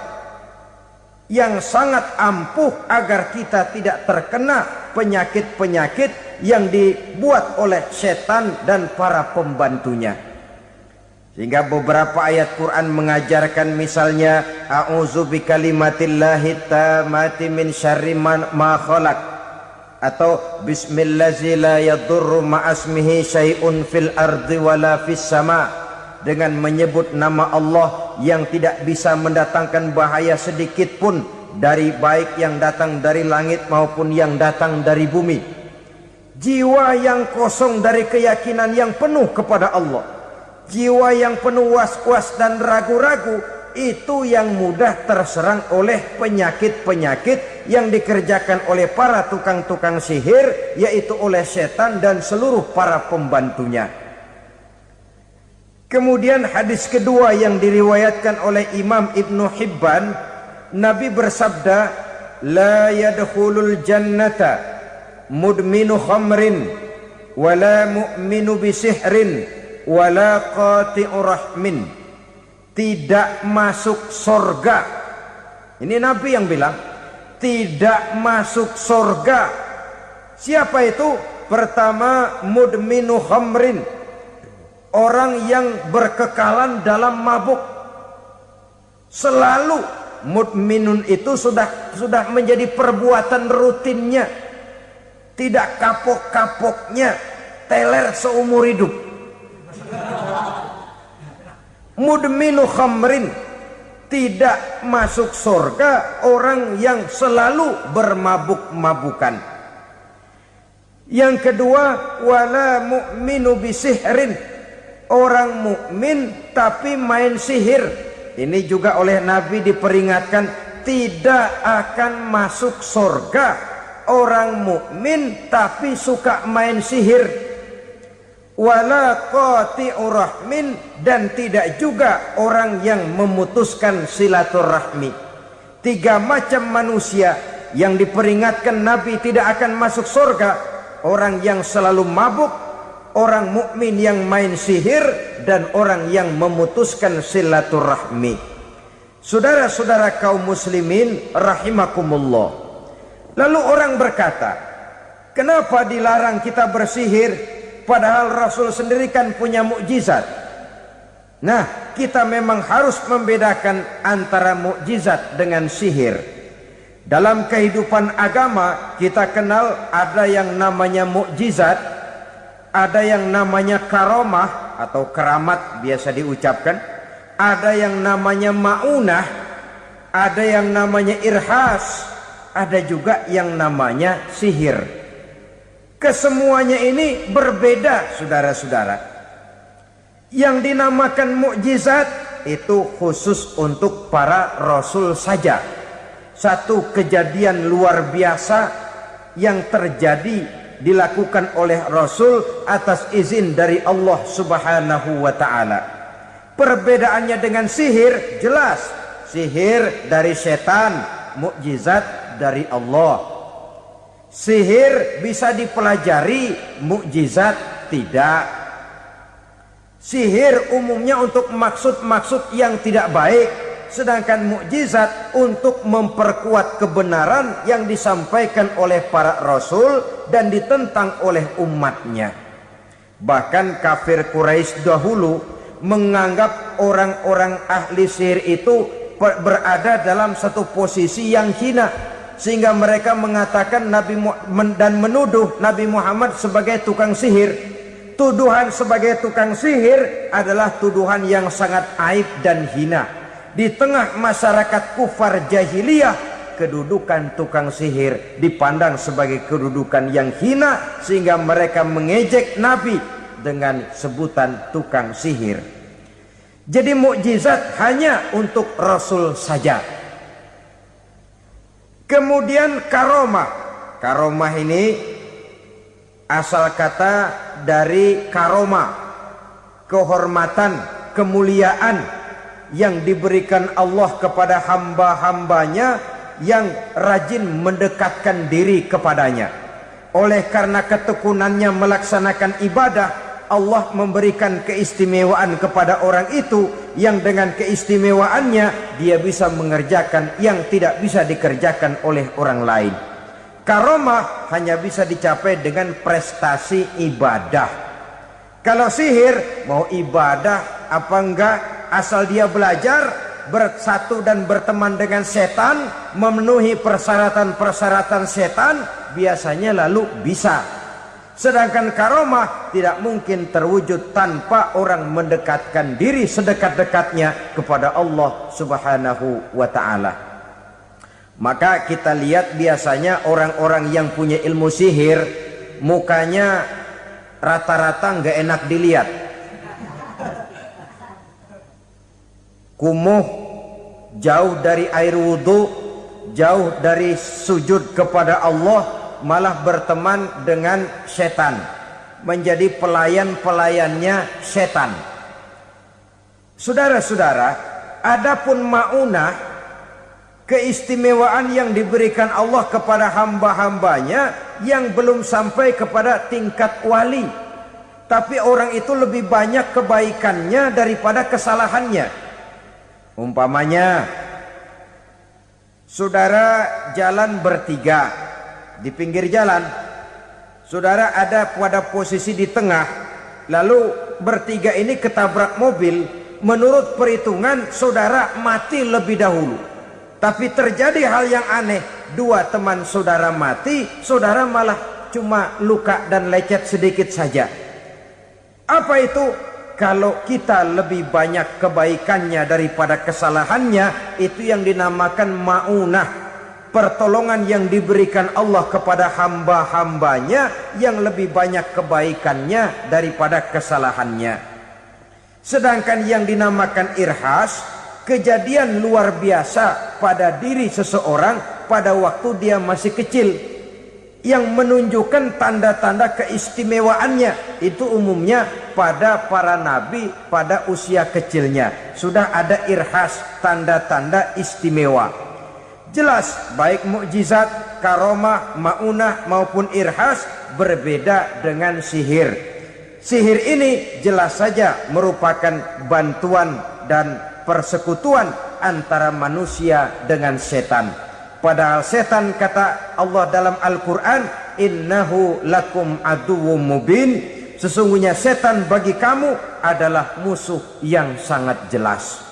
yang sangat ampuh agar kita tidak terkena penyakit-penyakit yang dibuat oleh setan dan para pembantunya. Sehingga beberapa ayat Quran mengajarkan, misalnya a'udzu bikalimatillahi tammati min syarri ma khalaq, atau bismillazi la yadurru ma'asmihi syai'un fil ardi wala fis sama, dengan menyebut nama Allah yang tidak bisa mendatangkan bahaya sedikit pun, dari baik yang datang dari langit maupun yang datang dari bumi. Jiwa yang kosong dari keyakinan yang penuh kepada Allah, jiwa yang penuh was-was dan ragu-ragu, itu yang mudah terserang oleh penyakit-penyakit yang dikerjakan oleh para tukang-tukang sihir, yaitu oleh setan dan seluruh para pembantunya. Kemudian hadis kedua yang diriwayatkan oleh Imam Ibnu Hibban, Nabi bersabda, la yadkhulul jannata mudminu khamrin wala mu'minu bisihrin wala qati'u rahmin. Tidak masuk surga. Ini Nabi yang bilang, tidak masuk surga. Siapa itu? Pertama, mudminu khamrin, orang yang berkekalan dalam mabuk. Selalu mudminun itu sudah menjadi perbuatan rutinnya, tidak kapok-kapoknya, teler seumur hidup. Mudminu khamrin, tidak masuk surga orang yang selalu bermabuk-mabukan. Yang kedua, wala mu'minu bisihrin, orang mukmin tapi main sihir. Ini juga oleh Nabi diperingatkan, tidak akan masuk surga orang mukmin tapi suka main sihir. Wala qati'u rahmin, dan tidak juga orang yang memutuskan silaturahmi. 3 macam manusia yang diperingatkan Nabi tidak akan masuk surga: orang yang selalu mabuk, orang mukmin yang main sihir, dan orang yang memutuskan silaturahmi. Saudara-saudara kaum muslimin rahimakumullah. Lalu orang berkata, kenapa dilarang kita bersihir? Padahal Rasul sendiri kan punya mukjizat. Nah, kita memang harus membedakan antara mukjizat dengan sihir. Dalam kehidupan agama kita kenal ada yang namanya mukjizat, ada yang namanya karomah atau keramat biasa diucapkan, ada yang namanya maunah, ada yang namanya irhas, ada juga yang namanya sihir. Kesemuanya ini berbeda, saudara-saudara. Yang dinamakan mukjizat itu khusus untuk para rasul saja. Satu kejadian luar biasa yang terjadi dilakukan oleh rasul atas izin dari Allah Subhanahu wa taala. Perbedaannya dengan sihir jelas. Sihir dari setan, mukjizat dari Allah. Sihir bisa dipelajari, mukjizat tidak. Sihir umumnya untuk maksud-maksud yang tidak baik, sedangkan mukjizat untuk memperkuat kebenaran yang disampaikan oleh para rasul dan ditentang oleh umatnya. Bahkan kafir Quraisy dahulu menganggap orang-orang ahli sihir itu berada dalam satu posisi yang hina, sehingga mereka mengatakan dan menuduh Nabi Muhammad sebagai tukang sihir. Tuduhan sebagai tukang sihir adalah tuduhan yang sangat aib dan hina. Di tengah masyarakat kufar jahiliyah, kedudukan tukang sihir dipandang sebagai kedudukan yang hina, sehingga mereka mengejek Nabi dengan sebutan tukang sihir. Jadi mukjizat hanya untuk Rasul saja. Kemudian karomah. Karomah ini asal kata dari karomah, kehormatan, kemuliaan yang diberikan Allah kepada hamba-hambanya yang rajin mendekatkan diri kepadanya. Oleh karena ketekunannya melaksanakan ibadah, Allah memberikan keistimewaan kepada orang itu, yang dengan keistimewaannya dia bisa mengerjakan yang tidak bisa dikerjakan oleh orang lain. Karomah hanya bisa dicapai dengan prestasi ibadah. Kalau sihir, mau ibadah apa enggak, asal dia belajar, bersatu dan berteman dengan setan, memenuhi persyaratan-persyaratan setan, biasanya lalu bisa. Sedangkan karomah tidak mungkin terwujud tanpa orang mendekatkan diri sedekat-dekatnya kepada Allah Subhanahu wa ta'ala. Maka kita lihat biasanya orang-orang yang punya ilmu sihir, mukanya rata-rata nggak enak dilihat. Kumuh, jauh dari air wudhu, jauh dari sujud kepada Allah, malah berteman dengan setan, menjadi pelayan-pelayannya setan. Saudara-saudara, adapun maunah, keistimewaan yang diberikan Allah kepada hamba-hambanya yang belum sampai kepada tingkat wali, tapi orang itu lebih banyak kebaikannya daripada kesalahannya. Umpamanya, saudara jalan bertiga di pinggir jalan, saudara ada pada posisi di tengah, lalu bertiga ini ketabrak mobil. Menurut perhitungan saudara mati lebih dahulu, tapi terjadi hal yang aneh, dua teman saudara mati, saudara malah cuma luka dan lecet sedikit saja. Apa itu? Kalau kita lebih banyak kebaikannya daripada kesalahannya, itu yang dinamakan maunah, pertolongan yang diberikan Allah kepada hamba-hambanya yang lebih banyak kebaikannya daripada kesalahannya. Sedangkan yang dinamakan irhas, kejadian luar biasa pada diri seseorang pada waktu dia masih kecil, yang menunjukkan tanda-tanda keistimewaannya. Itu umumnya pada para nabi pada usia kecilnya sudah ada irhas, tanda-tanda istimewa. Jelas baik mukjizat, karomah, maunah maupun irhas berbeda dengan sihir. Sihir ini jelas saja merupakan bantuan dan persekutuan antara manusia dengan setan. Padahal setan, kata Allah dalam Al-Quran, innahu lakum aduwwum mubin, sesungguhnya setan bagi kamu adalah musuh yang sangat jelas.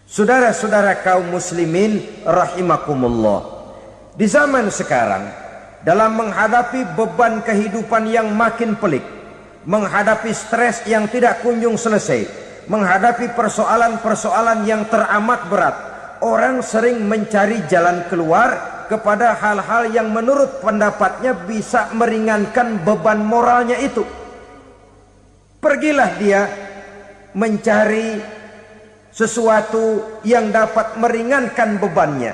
Saudara-saudara kaum muslimin rahimakumullah, di zaman sekarang dalam menghadapi beban kehidupan yang makin pelik, menghadapi stres yang tidak kunjung selesai, menghadapi persoalan-persoalan yang teramat berat, orang sering mencari jalan keluar kepada hal-hal yang menurut pendapatnya bisa meringankan beban moralnya itu. Pergilah dia mencari sesuatu yang dapat meringankan bebannya.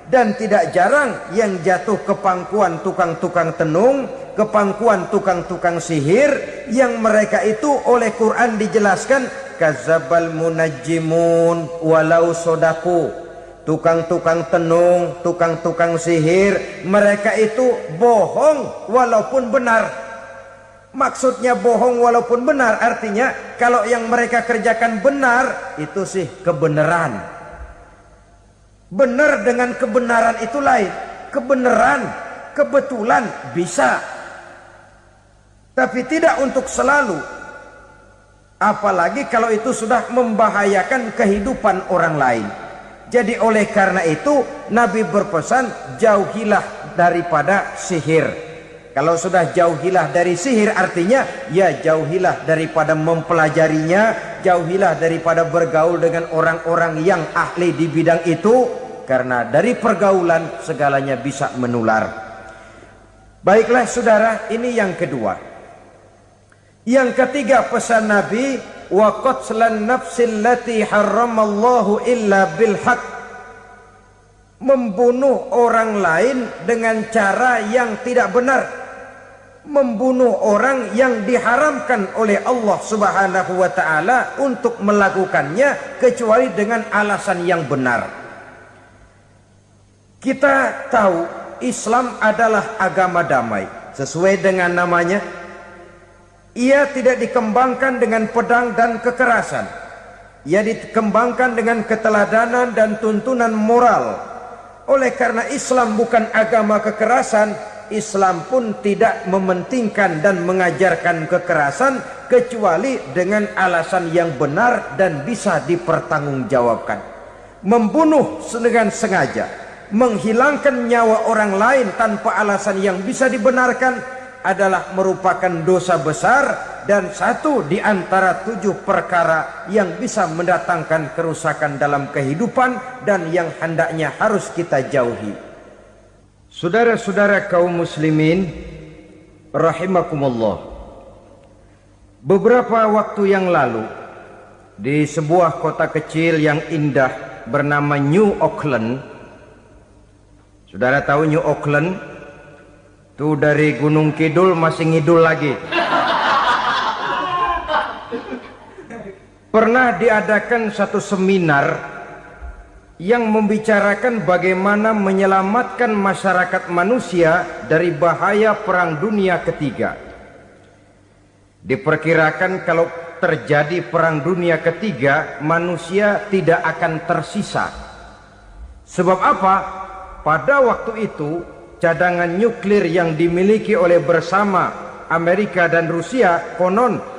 Dan tidak jarang yang jatuh ke pangkuan tukang-tukang tenung, ke pangkuan tukang-tukang sihir, yang mereka itu oleh Quran dijelaskan kadzabal munajjimun walau sodaku. Tukang-tukang tenung, tukang-tukang sihir, mereka itu bohong walaupun benar. Maksudnya bohong walaupun benar, artinya kalau yang mereka kerjakan benar, itu sih kebenaran. Benar dengan kebenaran itu lain. Kebenaran, kebetulan bisa, tapi tidak untuk selalu. Apalagi kalau itu sudah membahayakan kehidupan orang lain. Jadi oleh karena itu Nabi berpesan, jauhilah daripada sihir. Kalau sudah jauhilah dari sihir, artinya ya jauhilah daripada mempelajarinya, jauhilah daripada bergaul dengan orang-orang yang ahli di bidang itu, karena dari pergaulan segalanya bisa menular. Baiklah saudara, ini yang kedua. Yang ketiga pesan Nabi, wa qatlan nafsil lati harramallahu illa bil haq, membunuh orang lain dengan cara yang tidak benar, membunuh orang yang diharamkan oleh Allah Subhanahu wa taala untuk melakukannya kecuali dengan alasan yang benar. Kita tahu Islam adalah agama damai, sesuai dengan namanya. Ia tidak dikembangkan dengan pedang dan kekerasan. Ia dikembangkan dengan keteladanan dan tuntunan moral. Oleh karena Islam bukan agama kekerasan, Islam pun tidak mementingkan dan mengajarkan kekerasan kecuali dengan alasan yang benar dan bisa dipertanggungjawabkan. Membunuh dengan sengaja, menghilangkan nyawa orang lain tanpa alasan yang bisa dibenarkan adalah merupakan dosa besar dan satu di antara 7 perkara yang bisa mendatangkan kerusakan dalam kehidupan dan yang hendaknya harus kita jauhi. Saudara-saudara kaum muslimin rahimakumullah, beberapa waktu yang lalu di sebuah kota kecil yang indah bernama New Auckland. Saudara tahu New Auckland? Itu dari Gunung Kidul masih ngidul lagi. Pernah diadakan satu seminar yang membicarakan bagaimana menyelamatkan masyarakat manusia dari bahaya Perang Dunia Ketiga. Diperkirakan kalau terjadi Perang Dunia Ketiga, manusia tidak akan tersisa. Sebab apa? Pada waktu itu, cadangan nuklir yang dimiliki oleh bersama Amerika dan Rusia konon